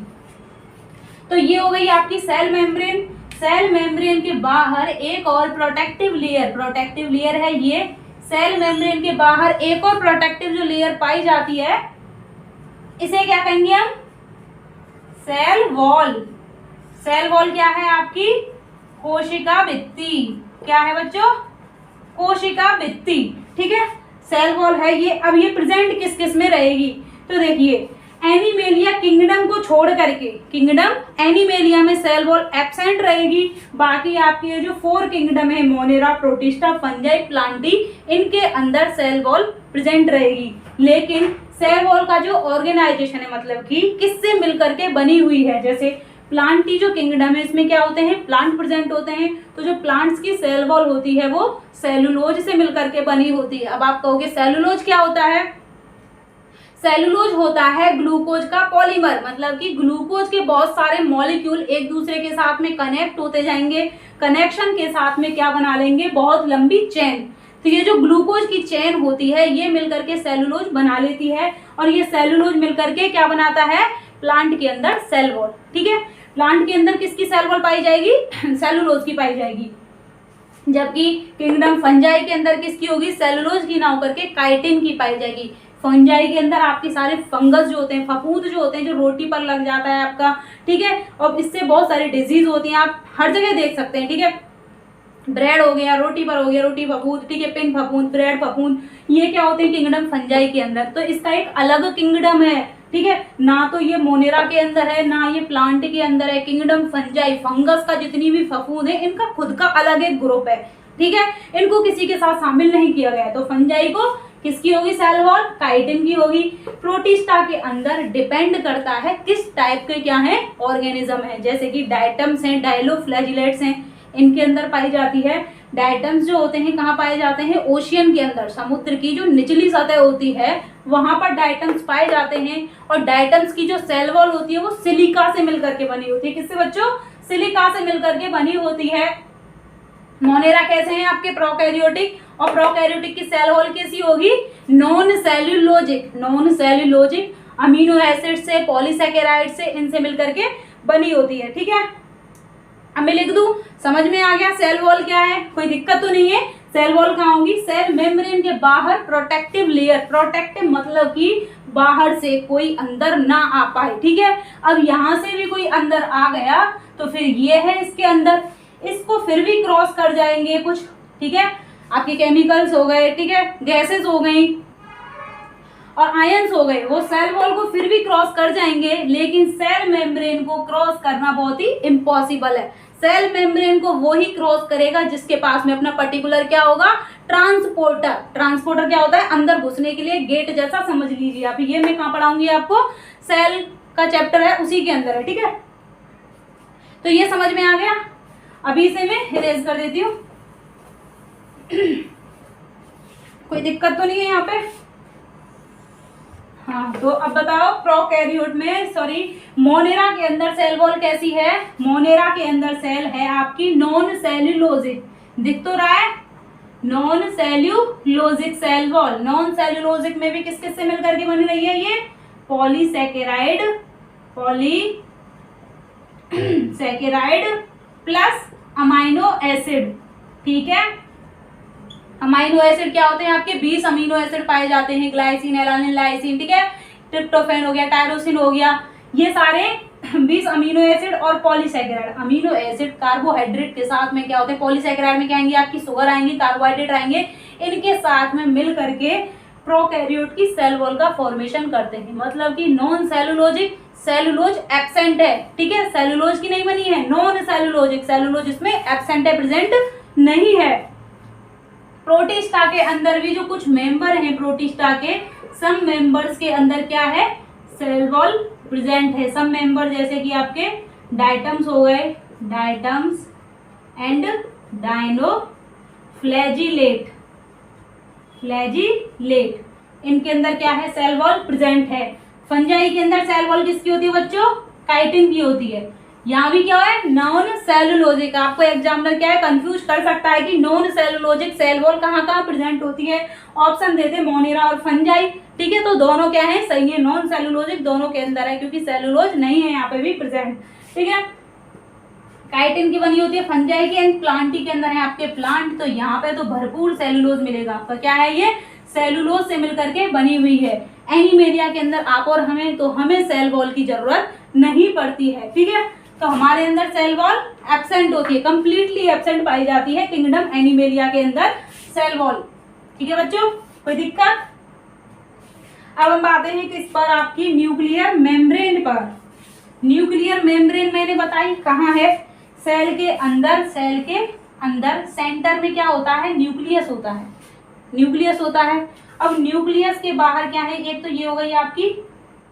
तो ये हो गई आपकी सेल मेम्ब्रेन। सेल मेम्ब्रेन के बाहर एक और प्रोटेक्टिव लेयर है ये। सेल मेम्ब्रेन के बाहर एक और प्रोटेक्टिव जो लेयर पाई जाती है, इसे क्या कहेंगे हम? Cell wall. सेल वॉल क्या है आपकी? कोशिका भित्ति। क्या है बच्चों? कोशिका भित्ति। ठीक है, सेल वॉल है ये। अब ये प्रेजेंट किस किस में रहेगी? तो देखिए, एनिमेलिया किंगडम को छोड़ करके, किंगडम एनिमेलिया में सेल वॉल एब्सेंट रहेगी। बाकी आपके ये जो 4 किंगडम है, मोनेरा, प्रोटिस्टा, फंजाई, प्लांटी, इनके अंदर सेल वॉल प्रेजेंट रहेगी। लेकिन सेल वॉल का जो ऑर्गेनाइजेशन है, मतलब कि किससे मिलकर के बनी हुई है, जैसे प्लांटी जो किंगडम है इसमें क्या होते हैं? प्लांट प्रेजेंट होते हैं। तो जो प्लांट्स की सेल वॉल होती है वो सेलुलोज से मिलकर के बनी होती है। अब आप कहोगे सेलुलोज क्या होता है? सेलुलोज होता है ग्लूकोज का पॉलीमर, मतलब कि ग्लूकोज के बहुत सारे मॉलिक्यूल एक दूसरे के साथ में कनेक्ट होते जाएंगे। कनेक्शन के साथ में क्या बना लेंगे? बहुत लंबी चेन। तो ये जो ग्लूकोज की चेन होती है ये मिलकर के सेलुलोज बना लेती है, और ये सेलुलोज मिलकर के क्या बनाता है? प्लांट के अंदर सेल वॉल। ठीक है, प्लांट के अंदर किसकी सेल वॉल पाई जाएगी? सेलुलोज की पाई जाएगी। जबकि किंगडम फंजाई के अंदर किसकी होगी? सेलुलोज की ना होकर के काइटिन की पाई जाएगी। फंजाई के अंदर आपके सारे फंगस जो होते हैं, फफूंद जो होते हैं, जो रोटी पर लग जाता है आपका, ठीक है, और इससे बहुत सारी डिजीज होती हैं, आप हर जगह देख सकते हैं। ठीक है, ब्रेड हो गया, रोटी पर हो गया, रोटी फफूंद, ठीक है, पिन फफूंद, ब्रेड फफूंद, ये क्या होते हैं? किंगडम फंजाई के अंदर। तो इसका एक अलग किंगडम है। ठीक है, ना तो ये मोनेरा के अंदर है, ना ये प्लांट के अंदर है। किंगडम फंजाई, फंगस का जितनी भी फफूंद है, इनका खुद का अलग एक ग्रुप है। ठीक है, इनको किसी के साथ शामिल नहीं किया गया। तो फंजाई को किसकी होगी सेल वॉल? काइटिन की होगी। प्रोटिस्टा के अंदर डिपेंड करता है किस टाइप के क्या है ऑर्गेनिज्म है, जैसे कि डायटम्स हैं, डायलोफ्लैजिलेट्स हैं, इनके अंदर पाई जाती है। डायटम्स जो होते हैं कहाँ पाए जाते हैं? ओशियन के अंदर, समुद्र की जो निचली सतह होती है वहां पर डायटम्स पाए जाते हैं। और डायटम्स की जो सेल वॉल होती है वो सिलिका से मिलकर के बनी होती है। किससे बच्चों? सिलिका से मिलकर के बनी होती है। मोनेरा कैसे हैं आपके? प्रोकैरियोटिक, और प्रोकैरियोटिक की सेल वॉल कैसी होगी? Non cellulosic. Non cellulosic amino acid से, पॉलीसैकेराइड से, इनसे मिलकर के बनी होती है। ठीक है, अब मैं लिख दूं, समझ में आ गया सेल वॉल क्या है? कोई दिक्कत तो नहीं है? सेल वॉल कहाँ होगी? सेल मेम्ब्रेन के बाहर प्रोटेक्टिव लेयर। प्रोटेक्टिव मतलब कि बाहर से कोई अंदर ना आ पाए। ठीक है, अब यहां से भी कोई अंदर आ गया तो फिर ये है इसके अंदर, इसको फिर भी क्रॉस कर जाएंगे कुछ। ठीक है, आपके केमिकल्स हो गए, ठीक है, गैसेस हो गई और आयंस हो गए, वो सेल वॉल को फिर भी क्रॉस कर जाएंगे। लेकिन सेल मेम्ब्रेन को क्रॉस करना बहुत ही इम्पॉसिबल है। सेल मेम्ब्रेन को वो ही क्रॉस करेगा जिसके पास में अपना पर्टिकुलर क्या होगा? ट्रांसपोर्टर। ट्रांसपोर्टर क्या होता है? अंदर घुसने के लिए गेट जैसा समझ लीजिए आप। ये मैं कहाँ पढ़ाऊंगी आपको? सेल का चैप्टर है उसी के अंदर है। ठीक है, तो ये समझ में आ गया। अभी इसे मैं इरेज कर देती हूँ। कोई दिक्कत तो नहीं है यहाँ पे? हाँ, तो अब बताओ प्रोकैरियोट में, सॉरी, मोनेरा के अंदर सेल वॉल कैसी है? मोनेरा के अंदर सेल है आपकी नॉन सेल्यूलोजिक। दिख तो रहा है? Non cellulosic cell wall. Non cellulosic में भी किस किस से मिलकर के बनी रही है? ये polysaccharide, polysaccharide plus amino acid. ठीक है, अमाइनो एसिड क्या होते हैं आपके? 20 अमीनो एसिड पाए जाते हैं, ग्लाइसिन, एलानिन, लाइसिन, ठीक है, ट्रिप्टोफैन हो गया, टायरोसिन हो गया, ये सारे 20 अमीनो एसिड और पॉलीसैकेराइड। अमीनो एसिड कार्बोहाइड्रेट के साथ में क्या होते हैं? पॉलीसैकेराइड में क्या आएंगे? आपकी शुगर आएंगी, कार्बोहाइड्रेट आएंगे, इनके साथ में मिल करके प्रोकैरियोट की सेल वॉल का फॉर्मेशन करते हैं। मतलब कि नॉन सेलुलोजिक, सेलुलोज एब्सेंट है। ठीक है, सेलुलोज की नहीं बनी है, नॉन सेलुलोजिक, सेलुलोज इसमें एब्सेंट है, प्रेजेंट नहीं है। प्रोटिस्टा के अंदर भी जो कुछ मेंबर हैं प्रोटिस्टा के, सम मेंबर्स के अंदर क्या है? सेल वॉल प्रेजेंट है। सम मेंबर जैसे कि आपके डायटम्स हो गए, डायटम्स एंड डायनोफ्लैजिलेट, फ्लैजिलेट, इनके अंदर क्या है? सेल वॉल प्रेजेंट है। फंजाई के अंदर सेल वॉल किसकी होती है बच्चों? काइटिन की होती है। यहाँ भी क्या है? Non cellulosic. आपको एग्जामिनर क्या है? कंफ्यूज कर सकता है कि नॉन सेलुलोजिक सेल वॉल कहाँ कहाँ प्रेजेंट होती है। ऑप्शन देते मोनेरा और फंजाई। ठीक है, तो दोनों क्या है? सही है, नॉन सेलुलोजिक दोनों के अंदर है, क्योंकि सेलुलोज नहीं है यहाँ पे भी प्रेजेंट। ठीक है। काइटिन की बनी होती है फंजाई की एंड प्लांटी के अंदर है आपके प्लांट, तो यहाँ पे तो भरपूर सेलुलोज मिलेगा आपका। क्या है ये? सेलुलोज से मिलकर के बनी हुई है। एनीमेलिया के अंदर आप और हमें, तो हमें सेल वॉल की जरूरत नहीं पड़ती है, ठीक है। तो हमारे अंदर सेल वॉल एब्सेंट होती है, कंप्लीटली एब्सेंट पाई जाती है किंगडम एनीमेलिया के अंदर सेल वॉल, ठीक है बच्चों, कोई दिक्कत? अब हम आते हैं किस पर? आपकी न्यूक्लियर मेम्ब्रेन पर। न्यूक्लियर मेम्ब्रेन मैंने बताई कहाँ है? सेल के अंदर, सेल के अंदर सेंटर में क्या होता है? न्यूक्लियस होता है, न्यूक्लियस होता है। अब न्यूक्लियस के बाहर क्या है? एक तो ये हो गई आपकी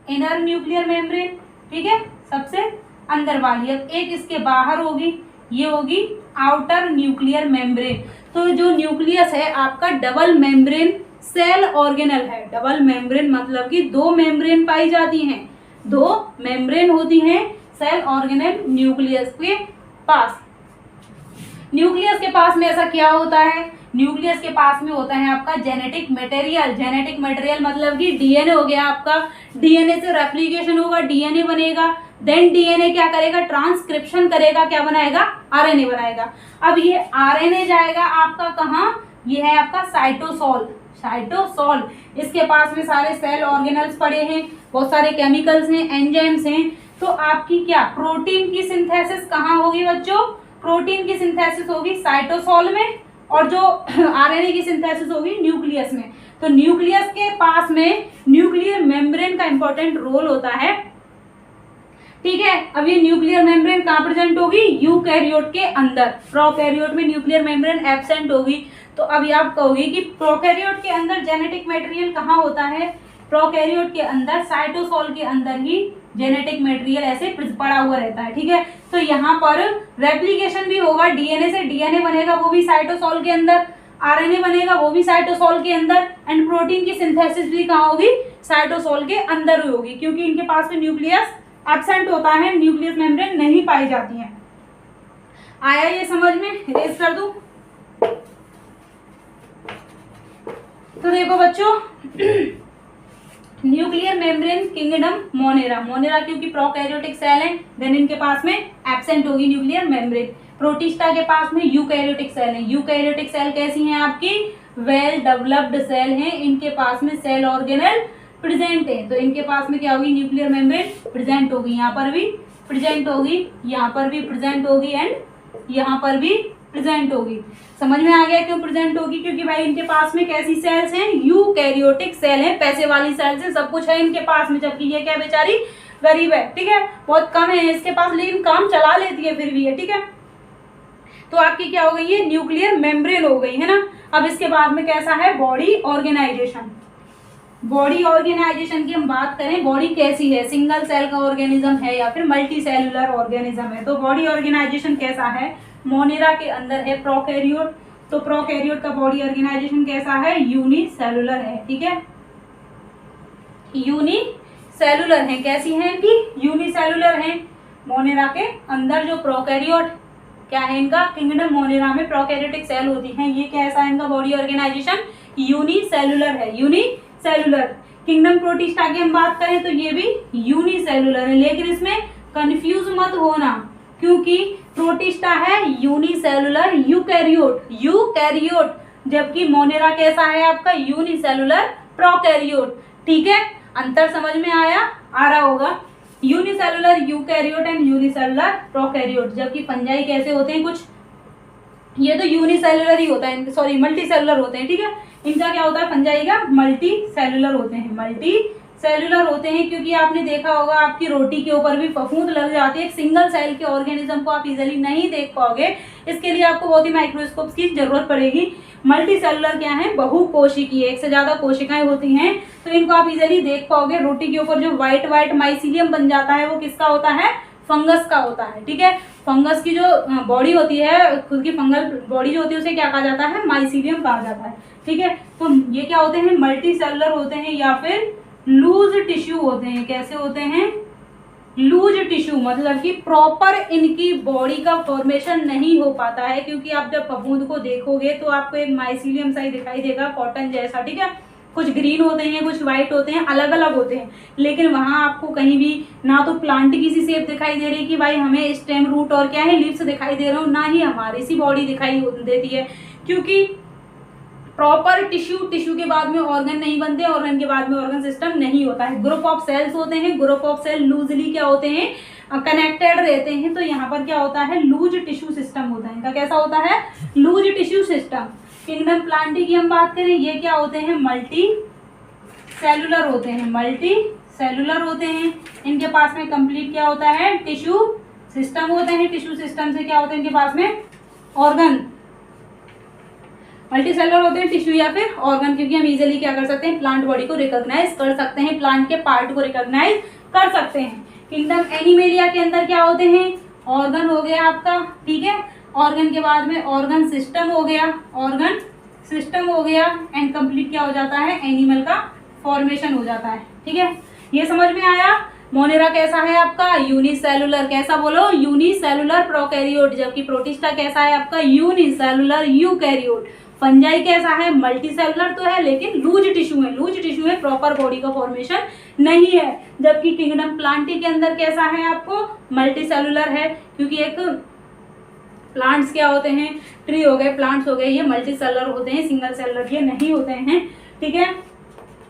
इनर न्यूक्लियर मेम्ब्रेन, ठीक है, सबसे अंदर वाली। अब एक इसके बाहर होगी, ये होगी आउटर न्यूक्लियर मेम्ब्रेन। तो जो न्यूक्लियस है आपका डबल मेम्ब्रेन सेल ऑर्गेनल है। डबल मेम्ब्रेन मतलब कि दो मेम्ब्रेन पाई जाती हैं, दो मेम्ब्रेन होती हैं सेल ऑर्गेनल न्यूक्लियस के पास। न्यूक्लियस के पास में ऐसा क्या होता है? न्यूक्लियस के पास में होता है आपका जेनेटिक मटेरियल। जेनेटिक मटेरियल मतलब कि डीएनए हो गया आपका। डीएनए से रेप्लिकेशन होगा, डीएनए बनेगा, देन डीएनए क्या करेगा? ट्रांसक्रिप्शन करेगा, क्या बनाएगा? आरएनए बनाएगा। अब ये आरएनए जाएगा आपका कहाँ? ये है आपका साइटोसोल। साइटोसोल, इसके पास में सारे सेल ऑर्गेनल्स पड़े हैं, बहुत सारे केमिकल्स हैं, एंजाइम्स हैं। तो आपकी क्या प्रोटीन की सिंथेसिस कहाँ होगी बच्चों? प्रोटीन की सिंथेसिस होगी साइटोसोल में, और जो आरएनए की सिंथेसिस होगी न्यूक्लियस में। तो न्यूक्लियस के पास में न्यूक्लियर मेम्ब्रेन का इंपॉर्टेंट रोल होता है, ठीक है। अब ये न्यूक्लियर मेम्ब्रेन कहाँ प्रेजेंट होगी? यूकैरियोट के अंदर। प्रोकैरियोट में न्यूक्लियर मेम्ब्रेन एब्सेंट होगी। तो अब आप कहोगे कि प्रोकैरियोट के अंदर जेनेटिक मटेरियल कहाँ होता है? प्रोकैरियोट के अंदर साइटोसोल के अंदर ही जेनेटिक मटेरियल ऐसे पड़ा हुआ रहता है, ठीक है। तो यहाँ पर रेप्लिकेशन भी होगा, डीएनए से डीएनए बनेगा, वो भी साइटोसोल के अंदर, आरएनए बनेगा, वो भी साइटोसोल के अंदर, एंड प्रोटीन की सिंथेसिस भी कहाँ होगी? साइटोसोल के अंदर ही होगी, क्योंकि इनके पास में न्यूक्लियस एब्सेंट होता है, न्यूक्लियस मेम्ब्रेन नहीं पाई जाती है। आया ये समझ में? इरेज कर दूं? तो देखो बच्चों, nuclear membrane kingdom Monera. Monera क्योंकि प्रोकैरियोटिक सेल है, देन इनके पास में एब्सेंट होगी न्यूक्लियर मेम्ब्रेन। प्रोटिस्टा के पास में यूकैरियोटिक सेल है। यूकैरियोटिक सेल कैसी हैं आपकी? वेल डेवलप्ड सेल हैं, इनके पास में सेल ऑर्गेनल प्रेजेंट है। तो इनके पास में क्या होगी? न्यूक्लियर मेम्ब्रेन प्रेजेंट होगी, यहाँ पर भी प्रेजेंट होगी, यहाँ पर भी प्रेजेंट होगी, एंड यहाँ पर भी प्रेजेंट होगी। समझ में आ गया क्यों प्रेजेंट होगी? क्योंकि भाई इनके पास में कैसी सेल्स हैं? यूकैरियोटिक सेल हैं, पैसे वाली सेल्स हैं, सब कुछ है इनके पास में, जबकि ये क्या बेचारी गरीब है, ठीक है, बहुत कम है इसके पास, लेकिन काम चला लेती है फिर भी है, ठीक है। तो आपकी क्या हो गई? ये न्यूक्लियर मेम्ब्रेन हो गई है ना। अब इसके बाद में कैसा है? Body organisation. बॉडी ऑर्गेनाइजेशन की हम बात करें, बॉडी कैसी है? सिंगल सेल का ऑर्गेनिज्म है या फिर मल्टी सेलुलर ऑर्गेनिज्म है? तो बॉडी ऑर्गेनाइजेशन कैसा है? मोनेरा के अंदर है प्रोकैरियोट, तो प्रोकैरियोट का बॉडी ऑर्गेनाइजेशन कैसा है? यूनिसेलुलर है, ठीक है, यूनिसेलुलर है। कैसी है इनकी? यूनिसेलुलर है। मोनेरा के अंदर जो प्रोकैरियोट क्या है इनका? किंगडम मोनेरा में प्रोकैरियोटिक सेल होती हैं, ये कैसा है इनका बॉडी ऑर्गेनाइजेशन? यूनिसेलुलर है, यूनिसेलुलर। किंगडम प्रोटिस्टा की हम बात करें तो ये भी यूनिसेलुलर है, लेकिन इसमें कंफ्यूज मत होना, क्योंकि प्रोटिस्टा है यूनिसेलुलर यूकैरियोट, यूकैरियोट, जबकि मोनेरा कैसा है आपका? यूनिसेलुलर प्रोकैरियोट, ठीक है। अंतर समझ में आया? आ रहा होगा। Unicellular eukaryote and unicellular prokaryote. जबकि फंजाई कैसे होते हैं? कुछ ये तो यूनिसेलुलर ही होता है, सॉरी मल्टी सेलुलर होते हैं, ठीक है। इनका क्या होता है? फंजाई का मल्टी सेलुलर होते हैं, मल्टी सेलुलर होते हैं, क्योंकि आपने देखा होगा आपकी रोटी के ऊपर भी फफूंद लग जाती है। एक सिंगल सेल के ऑर्गेनिज्म को आप इजीली नहीं देख पाओगे, इसके लिए आपको बहुत ही माइक्रोस्कोप की जरूरत पड़ेगी। मल्टी सेलुलर क्या है? बहुकोशिकीय, एक से ज्यादा कोशिकाएं होती हैं, तो इनको आप इजीली देख पाओगे। रोटी के ऊपर जो व्हाइट व्हाइट माइसीलियम बन जाता है वो किसका होता है? फंगस का होता है, ठीक है। फंगस की जो बॉडी होती है, खुद की फंगल बॉडी जो होती है उसे क्या कहा जाता है? माइसीलियम कहा जाता है, ठीक है। तो ये क्या होते हैं? मल्टी सेलुलर होते हैं या फिर लूज टिश्यू होते हैं। कैसे होते हैं? लूज टिश्यू, मतलब कि प्रॉपर इनकी बॉडी का फॉर्मेशन नहीं हो पाता है, क्योंकि आप जब फफूंद को देखोगे तो आपको एक माइसीलियम सा ही दिखाई देगा, कॉटन जैसा, ठीक है। कुछ ग्रीन होते हैं, कुछ वाइट होते हैं, अलग अलग होते हैं, लेकिन वहाँ आपको कहीं भी ना तो प्लांट की सी शेप दिखाई दे रही कि भाई हमें स्टेम, रूट और क्या है लीव्स दिखाई दे रहे हो, ना ही हमारी सी बॉडी दिखाई देती है, क्योंकि प्रॉपर टिश्यू के बाद में ऑर्गन नहीं बनते, ऑर्गन के बाद में ऑर्गन सिस्टम नहीं होता है। ग्रुप ऑफ सेल्स होते हैं, ग्रुप ऑफ सेल लूजली क्या होते हैं, कनेक्टेड रहते हैं। तो यहाँ पर क्या होता है, लूज टिश्यू सिस्टम होता है। इनका कैसा होता है, loose tissue system. Kingdom Plantae की हम बात करें, ये क्या होते हैं, मल्टी सेलुलर होते हैं, मल्टी सेलुलर होते हैं। इनके पास में कंप्लीट क्या होता है, टिश्यू सिस्टम होते हैं। टिश्यू सिस्टम से क्या होते हैं, इनके पास में ऑर्गन, मल्टी सेलुलर होते हैं, टिश्यू या फिर ऑर्गन, क्योंकि हम इजीली क्या कर सकते हैं, प्लांट बॉडी को रिकॉग्नाइज कर सकते हैं, प्लांट के पार्ट को रिकॉग्नाइज कर सकते हैं। किंगडम एनिमेलिया के अंदर क्या होते हैं, ऑर्गन हो गया आपका, ठीक है, ऑर्गन के बाद में ऑर्गन सिस्टम हो गया, ऑर्गन सिस्टम हो गया, एंड कंप्लीट क्या हो जाता है, एनिमल का फॉर्मेशन हो जाता है। ठीक है, ये समझ में आया। मोनेरा कैसा है आपका, यूनिसेलुलर, कैसा बोलो, यूनिसेलुलर प्रोकैरियोट, जबकि प्रोटिस्टा कैसा है आपका, यूनिसेलुलर यूकैरियोट। फंजाई कैसा है, मल्टी सेलुलर तो है लेकिन लूज टिश्यू है, लूज टिश्यू है, प्रॉपर बॉडी का फॉर्मेशन नहीं है। जबकि किंगडम प्लांटी के अंदर कैसा है आपको, मल्टी सेलुलर है, क्योंकि एक प्लांट्स क्या होते हैं, ट्री हो गए, प्लांट्स हो गए, ये मल्टी सेलुलर होते हैं, सिंगल सेलुलर ये नहीं होते हैं। ठीक है,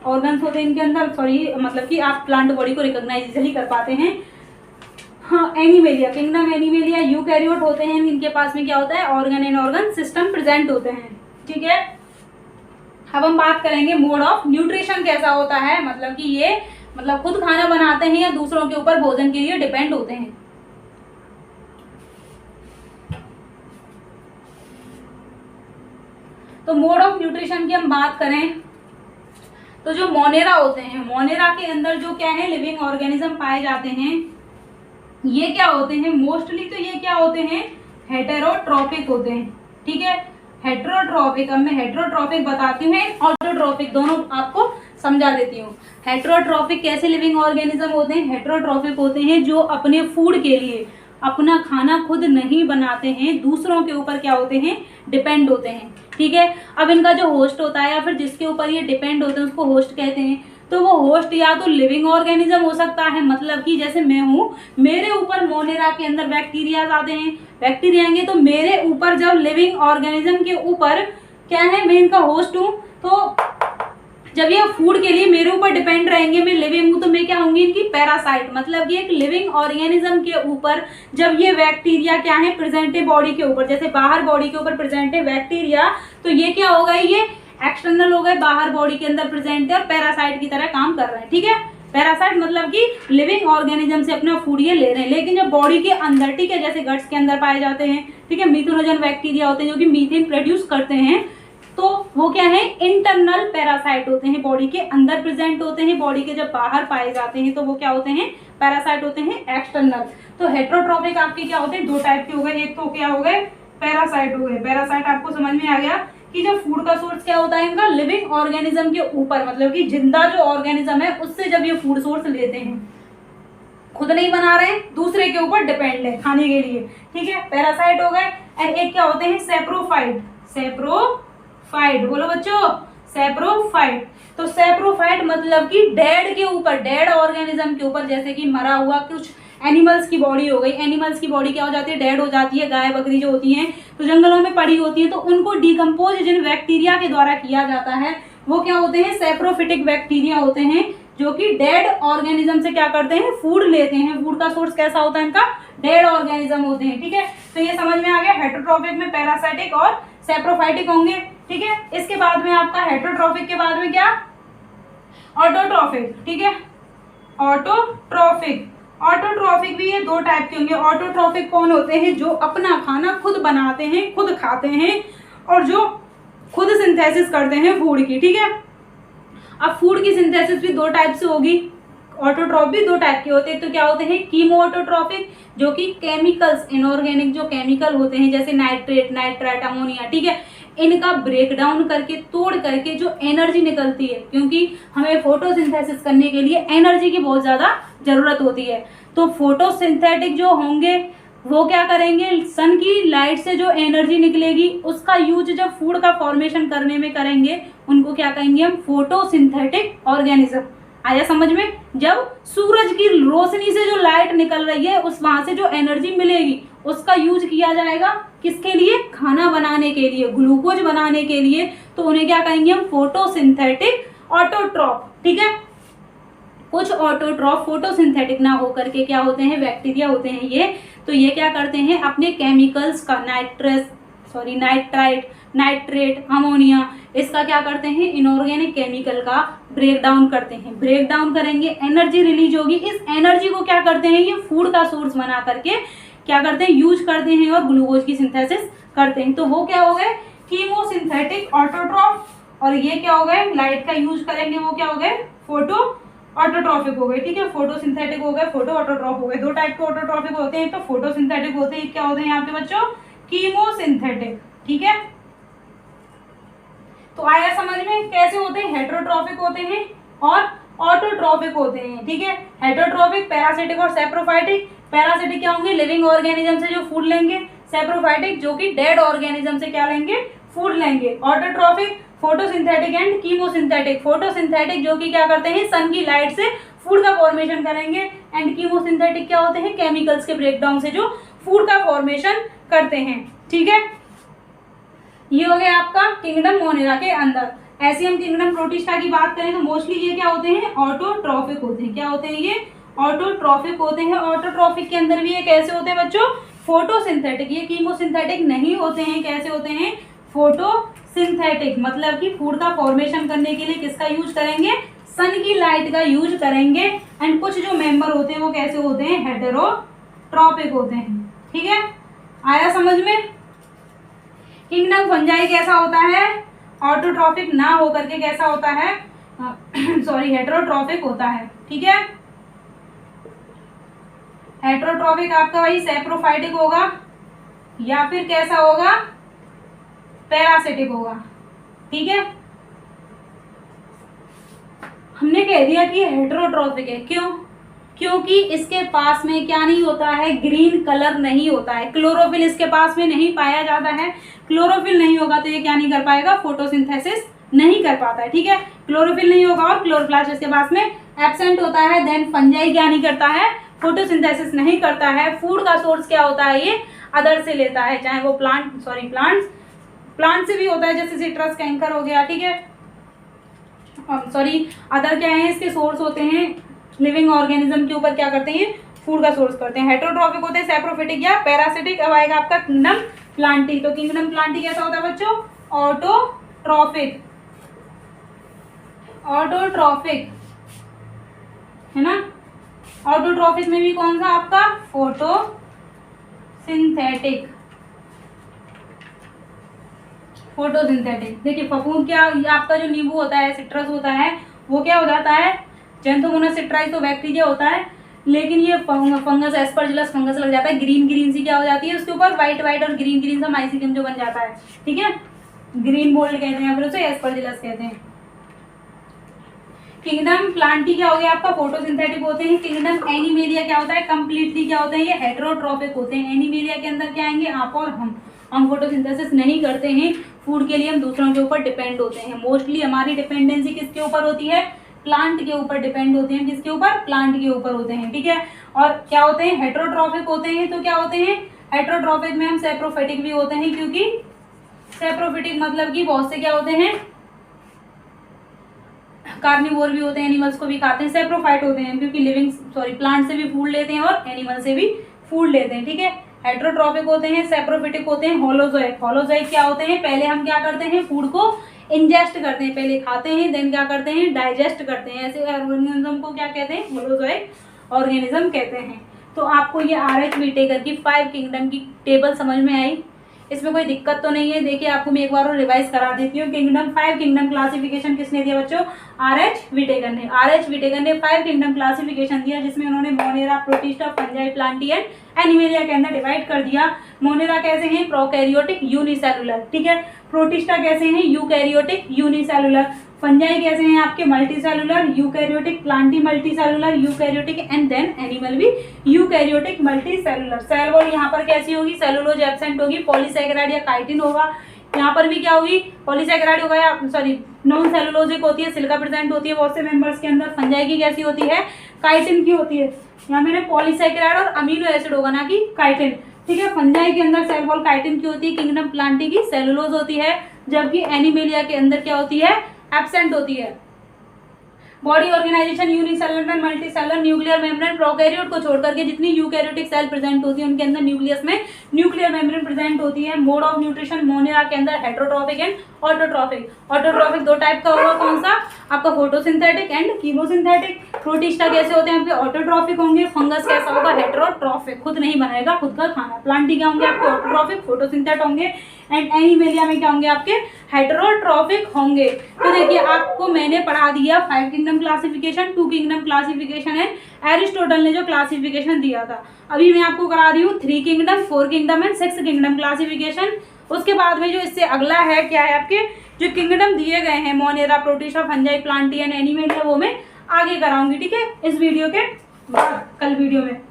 ऑर्गन्स होते हैं इनके अंदर, सॉरी मतलब कि आप प्लांट बॉडी को रिकॉग्नाइज इजीली कर पाते हैं। हाँ, एनिमेलिया, किंगडम एनिमेलिया यूकैरियोट होते हैं, इनके पास में क्या होता है, organ and organ system present होते हैं। ठीक है, अब हम बात करेंगे मोड ऑफ न्यूट्रिशन कैसा होता है, मतलब कि ये मतलब खुद खाना बनाते हैं या दूसरों के ऊपर भोजन के लिए डिपेंड होते हैं। तो मोड ऑफ न्यूट्रिशन की हम बात करें तो जो मोनेरा होते हैं, मोनेरा के अंदर जो क्या है, लिविंग ऑर्गेनिज्म पाए जाते हैं, ये क्या होते हैं, मोस्टली तो ये क्या होते हैं, हेटेरोट्रॉफिक होते हैं। ठीक है, हेटेरोट्रॉफिक, अब मैं हेटेरोट्रॉफिक बताती हूँ, ऑटोट्रॉफिक, दोनों आपको समझा देती हूँ। हेटेरोट्रॉफिक कैसे लिविंग ऑर्गेनिज्म होते हैं, हेटेरोट्रॉफिक होते हैं जो अपने फूड के लिए अपना खाना खुद नहीं बनाते हैं, दूसरों के ऊपर क्या होते हैं, डिपेंड होते हैं। ठीक है, अब इनका जो होस्ट होता है या फिर जिसके ऊपर ये डिपेंड होते हैं उसको होस्ट कहते हैं। तो वो होस्ट या तो लिविंग ऑर्गेनिज्म हो सकता है, मतलब कि जैसे मैं हूँ, मेरे ऊपर मोनेरा के अंदर बैक्टीरिया आते हैं, बैक्टीरिया आएंगे तो मेरे ऊपर जब लिविंग ऑर्गेनिज्म के ऊपर क्या है, मैं इनका होस्ट हूँ, तो जब ये फूड के लिए मेरे ऊपर डिपेंड रहेंगे, मैं लिविंग हूँ, तो मैं क्या होंगी, इनकी पैरासाइट, मतलब कि एक लिविंग ऑर्गेनिज्म के ऊपर जब ये बैक्टीरिया क्या है प्रेजेंट है बॉडी के ऊपर, जैसे बाहर बॉडी के ऊपर प्रेजेंट है बैक्टीरिया, तो ये क्या होगा, ये एक्सटर्नल हो गए, बाहर बॉडी के अंदर प्रेजेंट है और पैरासाइट की तरह काम कर रहे हैं। ठीक है, पैरासाइट मतलब कि लिविंग ऑर्गेनिज्म से अपना फूड ये ले रहे हैं, लेकिन जब बॉडी के अंदर, ठीक है, जैसे गट्स के अंदर पाए जाते हैं, ठीक है, मीथेनोजन बैक्टीरिया होते हैं जो कि मीथेन प्रोड्यूस करते हैं, तो वो क्या है, इंटरनल पैरासाइट होते हैं, बॉडी के अंदर प्रेजेंट होते हैं, बॉडी के जब बाहर पाए जाते हैं तो वो क्या होते हैं, पैरासाइट होते हैं, एक्सटर्नल। तो हेटेरोट्रॉफिक आपके क्या होते हैं, दो टाइप के हो गए, एक तो क्या हो गए, पैरासाइट हो गए। पैरासाइट आपको समझ में आ गया कि जब फूड का सोर्स क्या होता है इनका, लिविंग ऑर्गेनिज्म के ऊपर, मतलब कि जिंदा जो ऑर्गेनिज्म है उससे जब ये फूड सोर्स लेते हैं, खुद नहीं बना रहे हैं, दूसरे के ऊपर डिपेंड है खाने के लिए। ठीक है, पैरासाइट हो गए। एंड एक क्या होते हैं, सेप्रोफाइट, सेप्रोफाइट बोलो बच्चों, सेप्रोफाइट। तो सेप्रोफाइट मतलब कि डेड के ऊपर, डेड ऑर्गेनिज्म के ऊपर, जैसे कि मरा हुआ कुछ एनिमल्स की बॉडी हो गई, एनिमल्स की बॉडी क्या हो जाती है, डेड हो जाती है, गाय बकरी जो होती हैं तो जंगलों में पड़ी होती है, तो उनको डिकम्पोज जिन बैक्टीरिया के द्वारा किया जाता है वो क्या होते हैं, सेप्रोफिटिक बैक्टीरिया होते हैं, जो कि डेड ऑर्गेनिज्म से क्या करते हैं, फूड लेते हैं। फूड का सोर्स कैसा होता है इनका, डेड ऑर्गेनिज्म होते हैं। ठीक है, तो ये समझ में आ गया, हेटेरोट्रॉफिक में पैरासाइटिक और सेप्रोफाइटिक होंगे। ठीक है, इसके बाद में आपका हेटेरोट्रॉफिक के बाद में क्या, ऑटोट्रॉफिक। ठीक है, ऑटोट्रॉफिक, ऑटोट्रॉफिक भी ये दो टाइप के होंगे। ऑटोट्रॉफिक कौन होते हैं, जो अपना खाना खुद बनाते हैं, खुद खाते हैं और जो खुद सिंथेसिस करते हैं फूड की। ठीक है, अब फूड की सिंथेसिस भी दो टाइप से होगी, ऑटोट्रॉफ भी दो टाइप के होते हैं। तो क्या होते हैं, कीमो ऑटोट्रॉफिक, जो कि केमिकल्स, इनऑर्गेनिक जो केमिकल होते हैं जैसे नाइट्रेट, नाइट्राइट, अमोनिया, ठीक है, इनका ब्रेक डाउन करके, तोड़ करके जो एनर्जी निकलती है, क्योंकि हमें फोटोसिंथेसिस करने के लिए एनर्जी की बहुत ज़्यादा ज़रूरत होती है, तो फोटोसिंथेटिक जो होंगे वो क्या करेंगे, सन की लाइट से जो एनर्जी निकलेगी उसका यूज जब फूड का फॉर्मेशन करने में करेंगे, उनको क्या कहेंगे हम, फोटोसिंथेटिक ऑर्गेनिज्म। आया समझ में? जब सूरज की रोशनी से जो लाइट निकल रही है उस वहां से जो एनर्जी मिलेगी उसका यूज किया जाएगा किसके लिए, खाना बनाने के लिए, ग्लूकोज बनाने के लिए, तो उन्हें क्या कहेंगे हम, फोटोसिंथेटिक ऑटोट्रॉफ। ठीक है, कुछ ऑटोट्रॉफ फोटोसिंथेटिक ना होकर के क्या होते हैं, बैक्टीरिया होते हैं ये। तो ये क्या करते हैं, अपने केमिकल्स का नाइट्राइट, नाइट्रेट, अमोनिया, इसका क्या करते हैं, इनऑर्गेनिक केमिकल का ब्रेक डाउन करते हैं। ब्रेक डाउन करेंगे, एनर्जी रिलीज होगी, इस एनर्जी को क्या करते हैं, ये फूड का सोर्स बना करके क्या करते हैं, यूज करते हैं और ग्लूकोज की सिंथेसिस करते हैं। तो वो क्या हो गए, कीमोसिंथेटिक ऑटोट्रॉफ, और ये क्या हो गए, लाइट का यूज करेंगे, वो क्या हो गए, फोटो ऑटोट्रॉफिक हो गए। ठीक है, फोटोसिंथेटिक हो गए, फोटो ऑटोट्रॉफ हो गए। दो टाइप के ऑटोट्रॉफिक होते हैं, तो फोटोसिंथेटिक होते हैं, क्या होते हैं यहाँ पे बच्चों, कीमोसिंथेटिक। ठीक है, तो आया समझ में कैसे होते हैं, हेटेरोट्रॉफिक होते हैं और ऑटोट्रॉफिक होते हैं। ठीक है, हेटेरोट्रॉफिक, पैरासिटिक और सेप्रोफाइटिक। पैरासिटिक क्या होंगे, लिविंग ऑर्गेनिज्म से जो फूड लेंगे, सेप्रोफाइटिक जो कि डेड ऑर्गेनिज्म से क्या लेंगे, फूड लेंगे। Autotrophic, photosynthetic and chemosynthetic. Photosynthetic जो कि क्या करते हैं, सन की लाइट से फूड का फॉर्मेशन करेंगे, एंड कीमोसिंथेटिक क्या होते हैं, केमिकल्स के ब्रेकडाउन से जो फूड का फॉर्मेशन करते हैं। ठीक है, ये हो गया आपका किंगडम मोनेरा के अंदर। ऐसे हम किंगडम प्रोटिस्टा की बात करें तो मोस्टली ये क्या होते हैं, ऑटोट्रॉफिक होते हैं। क्या होते हैं ये, ऑटोट्रॉफिक होते हैं। ऑटोट्रॉफिक के अंदर भी ये कैसे होते हैं बच्चों, फोटोसिंथेटिक। ये कीमोसिंथेटिक नहीं होते हैं, कैसे होते हैं, फोटोसिंथेटिक, मतलब कि फूड का फॉर्मेशन करने के लिए किसका यूज करेंगे, सन की लाइट का यूज करेंगे। एंड कुछ जो मेंबर होते हैं वो कैसे होते हैं, हेटेरोट्रॉफिक होते हैं। ठीक है, आया समझ में? किंगडम फंजाई कैसा होता है, ऑटोट्रॉफिक ना होकर के कैसा होता है, सॉरी हेटेरोट्रॉफिक होता है। ठीक है, हेटेरोट्रॉफिक आपका वही सेप्रोफाइटिक होगा या फिर कैसा होगा, पैरासिटिक होगा। ठीक है, हमने कह दिया कि हेटेरोट्रॉफिक है, क्यों, क्योंकि इसके पास में क्या नहीं होता है, ग्रीन कलर नहीं होता है, क्लोरोफिल इसके पास में नहीं पाया जाता है। क्लोरोफिल नहीं होगा तो ये क्या नहीं कर पाएगा, फोटोसिंथेसिस नहीं कर पाता है। ठीक है, क्लोरोफिल नहीं होगा और क्लोरोप्लास्ट इसके पास में एब्सेंट होता है, देन फंजाई क्या नहीं करता है, फोटोसिंथेसिस नहीं करता है। फूड का सोर्स क्या होता है, ये अदर से लेता है, चाहे वो प्लांट से भी होता है, जैसे सिट्रस, कैंकर हो गया। ठीक है, सॉरी अदर क्या है, इसके सोर्स होते हैं लिविंग ऑर्गेनिज्म के ऊपर क्या करते हैं, फूड का सोर्स करते हैं। हेटेरोट्रॉफिक होते हैं सेप्रोफिटिक या पैरासिटिक। अब आएगा आपका किंगडम प्लांटी। तो किंगडम प्लांटी कैसा होता है बच्चों, ऑटोट्रॉफिक, ऑटोट्रॉफिक है ना। ऑटोट्रॉफिक में भी कौन सा आपका, फोटोसिंथेटिक, फोटोसिंथेटिक। देखिए फफूंद क्या, आपका जो नींबू होता है, सिट्रस होता है, वो क्या हो जाता है, जेंथोमोनास सिट्राइस तो बैक्टीरिया होता है, लेकिन ये फंगस, एस्परजिलस फंगस लग जाता है, ग्रीन ग्रीन सी क्या हो जाती है उसके ऊपर, व्हाइट व्हाइट और ग्रीन ग्रीन सा माइसिकम जो बन जाता है। ठीक है, ग्रीन मोल्ड कहते हैं, फिर उसे एस्परजिलस कहते हैं। किंगडम प्लांटी क्या हो गया आपका, फोटोसिंथेटिक होते हैं। किंगडम एनिमेलिया क्या होता है, कंप्लीटली क्या होते हैं, ये हेटेरोट्रॉफिक होते हैं। एनिमेलिया के अंदर क्या आएंगे, आप और हम फोटोसिंथेसिस नहीं करते हैं, फूड के लिए हम दूसरों के ऊपर डिपेंड होते हैं। मोस्टली हमारी डिपेंडेंसी किसके ऊपर होती है, प्लांट के ऊपर डिपेंड होते हैं। किसके ऊपर, प्लांट के ऊपर होते हैं। ठीक है, और क्या होते हैं, हेटेरोट्रॉफिक होते हैं। तो क्या होते हैं, हेटेरोट्रॉफिक में हम सेप्रोफिटिक भी होते हैं, क्योंकि सेप्रोफिटिक मतलब कि बहुत से क्या होते हैं, कार्निवोर भी होते हैं, एनिमल्स को भी खाते हैं। सेप्रोफाइट होते हैं क्योंकि प्लांट से भी फूड लेते हैं और एनिमल से भी फूड लेते हैं। ठीक है, हेटेरोट्रॉफिक होते हैं, सेप्रोफिटिक होते हैं। होलोजोइक, होलोजोइक क्या होते हैं, पहले हम क्या करते हैं, फूड को इंजेस्ट करते हैं, पहले खाते हैं, देन क्या करते हैं, डाइजेस्ट करते हैं। ऐसे ऑर्गेनिज्म को क्या कहते हैं, होलोजोइक ऑर्गेनिज्म कहते हैं। तो आपको ये RH व्हिटेकर की 5 किंगडम की टेबल समझ में आई, इसमें कोई दिक्कत तो नहीं है। देखिए आपको मैं एक बार और रिवाइज करा देती हूँ। किंगडम 5 किंगडम क्लासिफिकेशन किसने दिया बच्चों, RH व्हिटेकर ने। RH व्हिटेकर ने 5 किंगडम क्लासिफिकेशन दिया, जिसमें उन्होंने Monera, Protista, Fungi, Plantae and animalia के अंदर डिवाइड कर दिया। मोनेरा कैसे हैं, प्रोकैरियोटिक यूनिसेलुलर। ठीक है, प्रोटिस्टा कैसे हैं, यूकैरियोटिक यूनिसेलुलर। फंजाई कैसे हैं आपके, multi cellular, eukaryotic, plantae multi cellular, eukaryotic and then animal भी eukaryotic multi cellular. Cell wall यहाँ पर कैसी होगी, सेलुलोज एब्सेंट होगी, पॉलीसैकेराइड या काइटिन होगा। यहाँ पर भी क्या होगी, पॉलीसैकेराइड होगा या सॉरी नॉन सेलुलोजिक होती है, सिलिका प्रेजेंट होती है बहुत से मेंबर्स के अंदर। फंजाई की कैसी होती है, काइटिन की होती है। यहाँ मैंने पॉलीसैकेराइड और अमीनो एसिड होगा ना कि काइटिन, ठीक है। फंजाई के अंदर सेल वॉल काइटिन की होती है, किंगडम प्लांटी की सेलुलोज होती है, जबकि एनिमेलिया के अंदर क्या होती है, एब्सेंट होती है। Body organisation unicellular and multicellular, nuclear membrane, prokaryote को छोड़ करके जितनी यूकैरियोटिक सेल प्रेजेंट होती है उनके अंदर न्यूक्लियस में न्यूक्लियर मेम्ब्रेन प्रेजेंट होती है। मोड ऑफ न्यूट्रिशन मोनेरा के अंदर हेटेरोट्रॉफिक एंड ऑटोट्रॉफिक। ऑटोट्रॉफिक दो टाइप का होगा, कौन सा आपका, फोटोसिंथेटिक एंड कीमोसिंथेटिक। प्रोटिस्टा कैसे होते हैं आपके, ऑटोट्रॉफिक होंगे। फंगस कैसा होगा, हेटेरोट्रॉफिक, खुद नहीं बनाएगा खुद का खाना। प्लांटी क्या होंगे आपके, ऑटोट्रॉफिक, फोटोसिंथेट होंगे। एंड एनिमेलिया में क्या होंगे आपके, हेटेरोट्रॉफिक होंगे। तो देखिए आपको मैंने पढ़ा दिया 5 kingdom classification, 2 kingdom classification and Aristotle ने जो क्लासिफिकेशन दिया था। अभी मैं आपको करा रही हूँ 3 kingdom, 4 kingdom and 6 kingdom classification. उसके बाद में जो इससे अगला है क्या है आपके, जो किंगडम दिए गए हैं Monera, Protista, Fungi, Plantae and animalia, वो मैं आगे कराऊंगी, ठीक है, इस वीडियो के बाद, कल वीडियो में।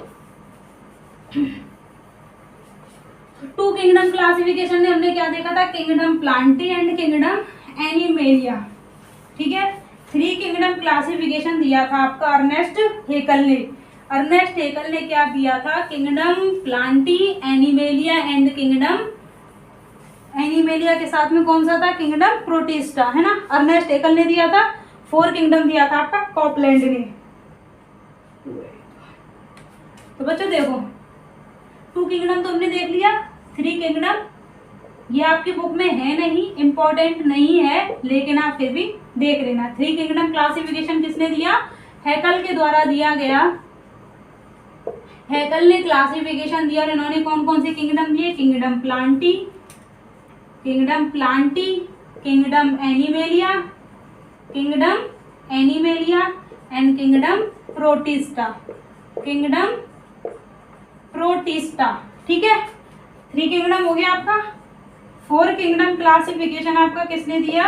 2 किंगडम क्लासिफिकेशन में हमने क्या देखा था, kingdom Plantae and kingdom animalia, ठीक है। 3 किंगडम क्लासिफिकेशन दिया था आपका अर्नेस्ट हेकल ने। अर्नेस्ट हेकल ने क्या दिया था, kingdom Plantae, animalia and kingdom, animalia के साथ में कौन सा था, किंगडम प्रोटिस्टा, है ना, अर्नेस्ट हेकल ने दिया था। 4 किंगडम दिया था आपका कॉपलैंड ने। तो बच्चों देखो 2 किंगडम तो हमने देख लिया, 3 किंगडम ये आपकी बुक में है नहीं, इंपॉर्टेंट नहीं है, लेकिन आप फिर भी देख लेना। 3 किंगडम क्लासिफिकेशन किसने दिया, हैकल के द्वारा दिया गया। हैकल ने क्लासिफिकेशन दिया और इन्होंने कौन कौन से किंगडम दिए, kingdom Plantae, kingdom Plantae, kingdom animalia, kingdom animalia and kingdom protista, kingdom protista, ठीक है। 3 किंगडम हो गया आपका। 4 किंगडम क्लासिफिकेशन आपका किसने दिया,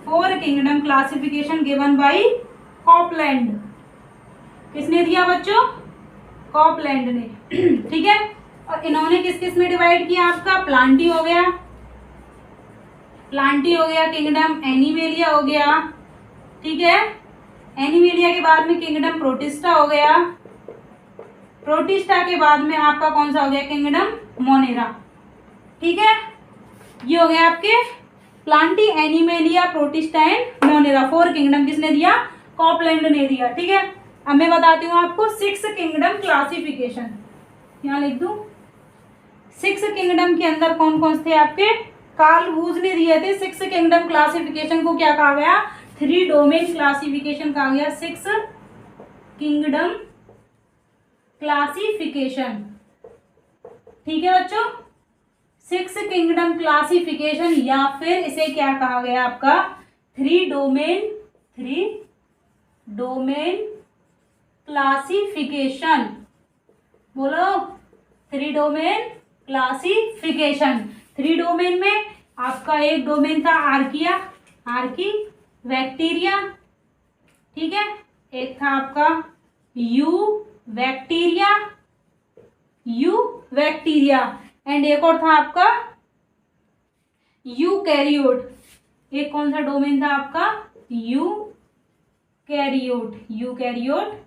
4 kingdom classification given by Copeland. किसने दिया बच्चों, कॉपलैंड ने, ठीक है। और इन्होंने किस किस में डिवाइड किया आपका, प्लांटी हो गया, प्लांटी हो गया, किंगडम एनिमेलिया हो गया, ठीक है। एनिमेलिया के बाद में किंगडम प्रोटिस्टा हो गया, प्रोटिस्टा के बाद में आपका कौन सा हो गया, किंगडम मोनेरा, ठीक है। ये हो गया आपके Plantae, animalia, protista and Monera. 4 kingdom किसने दिया, कॉपलैंड ने दिया, ठीक है। अब मैं बताती हूँ आपको 6 किंगडम क्लासिफिकेशन, यहाँ लिख दूं। 6 किंगडम के अंदर कौन कौन थे आपके, कार्ल वूज ने दिए थे। 6 किंगडम क्लासिफिकेशन को क्या कहा गया, 3 डोमेन क्लासिफिकेशन कहा गया। 6 किंगडम क्लासिफिकेशन, ठीक है बच्चों, 6 किंगडम क्लासिफिकेशन, या फिर इसे क्या कहा गया आपका, 3 डोमेन क्लासिफिकेशन, बोलो 3 डोमेन क्लासिफिकेशन। 3 डोमेन में आपका एक डोमेन था आर्किया, आर्की बैक्टीरिया, ठीक है। एक था आपका you bacteria, you bacteria, and एक और था आपका यूकैरियोट। एक कौन सा डोमेन था आपका, यूकैरियोट, यूकैरियोट।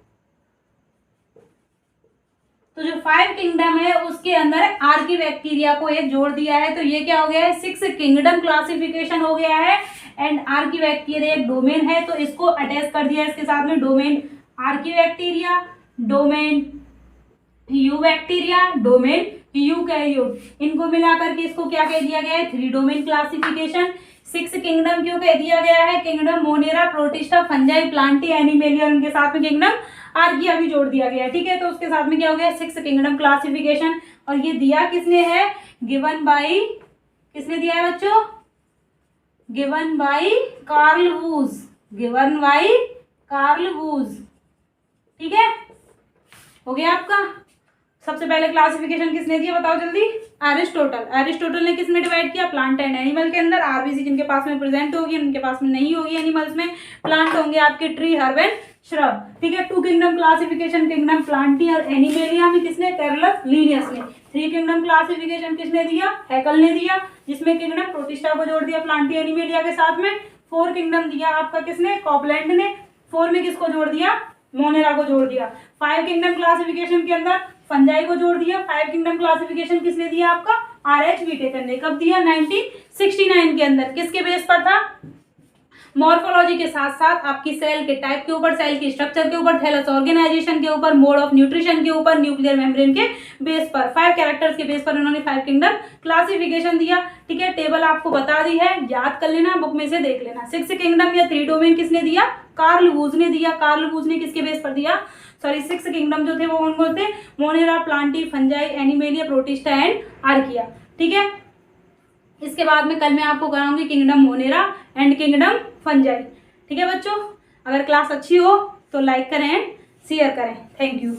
तो जो 5 किंगडम है उसके अंदर आर्की बैक्टीरिया को एक जोड़ दिया है, तो ये क्या हो गया है, 6 किंगडम क्लासिफिकेशन हो गया है। एंड आर्की बैक्टीरिया एक डोमेन है, तो इसको अटैच कर दिया इसके साथ में, domain Archie bacteria, domain you bacteria, domain eukaryote, इनको मिलाकर के इसको क्या कह दिया गया है, 3 डोमेन क्लासिफिकेशन। 6 किंगडम क्यों कह दिया गया है, kingdom Monera, Protista, Fungi, Plantae, animalia, उनके साथ में किंगडम आर्किया भी जोड़ दिया गया, ठीक है। तो उसके साथ में क्या हो गया, 6 किंगडम क्लासिफिकेशन। और ये दिया किसने है, गिवन बाय, किसने दिया है बच्चों, given by Carl Woese, given by Carl Woese, ठीक है। हो गया आपका, सबसे पहले क्लासिफिकेशन किसने दिया बताओ जल्दी? एरिस्टोटल ने किसमें डिवाइड किया? प्लांट एंड एनिमल के अंदर। आरबीसी जिनके पास में प्रेजेंट होगी, उनके पास में नहीं होगी एनिमल्स में। प्लांट होंगे आपके ट्री, हर्ब एंड श्रब, ठीक है। 2 किंगडम क्लासिफिकेशन, किंगडम प्लांटी और एनिमेलिया में किसने? कैरोलस लिनियस ने। 3 किंगडम क्लासिफिकेशन किसने दिया? हैकल ने दिया, जिसमें किंगडम प्रोटिस्टा को जोड़ दिया प्लांटी एनिमेलिया के साथ में। 4 किंगडम दिया आपका किसने? कॉपलैंड ने। 4 में किसको जोड़ दिया? मोनेरा को जोड़ दिया। 5 किंगडम क्लासिफिकेशन के अंदर फंजाई को जोड़ दिया। 5 किंगडम क्लासिफिकेशन किसने दिया आपका? आरएच व्हिटेकर ने। कब दिया? 1969 के अंदर। किसके बेस पर था? मॉर्फोलॉजी के साथ साथ आपकी सेल के टाइप के ऊपर, सेल की स्ट्रक्चर के ऊपर, थैलस ऑर्गेनाइजेशन के ऊपर, मोड ऑफ न्यूट्रिशन के ऊपर, न्यूक्लियर मेम्ब्रेन के बेस पर, 5 कैरेक्टर्स के बेस पर उन्होंने 5 किंगडम क्लासिफिकेशन दिया, ठीक है। टेबल आपको बता दी है, याद कर लेना, बुक में से देख लेना। 6 किंगडम या 3 डोमेन किसने दिया? कार्ल वूज ने दिया। कार्ल वूज ने किसके बेस पर दिया? 6 किंगडम जो थे वो कौन कौन थे? Monera, plantae, fungi, animalia, protista and archaea, ठीक है। इसके बाद में कल मैं आपको कराऊंगी kingdom monera and kingdom fungi, ठीक है बच्चों। अगर क्लास अच्छी हो तो लाइक करें एंड शेयर करें। Thank you.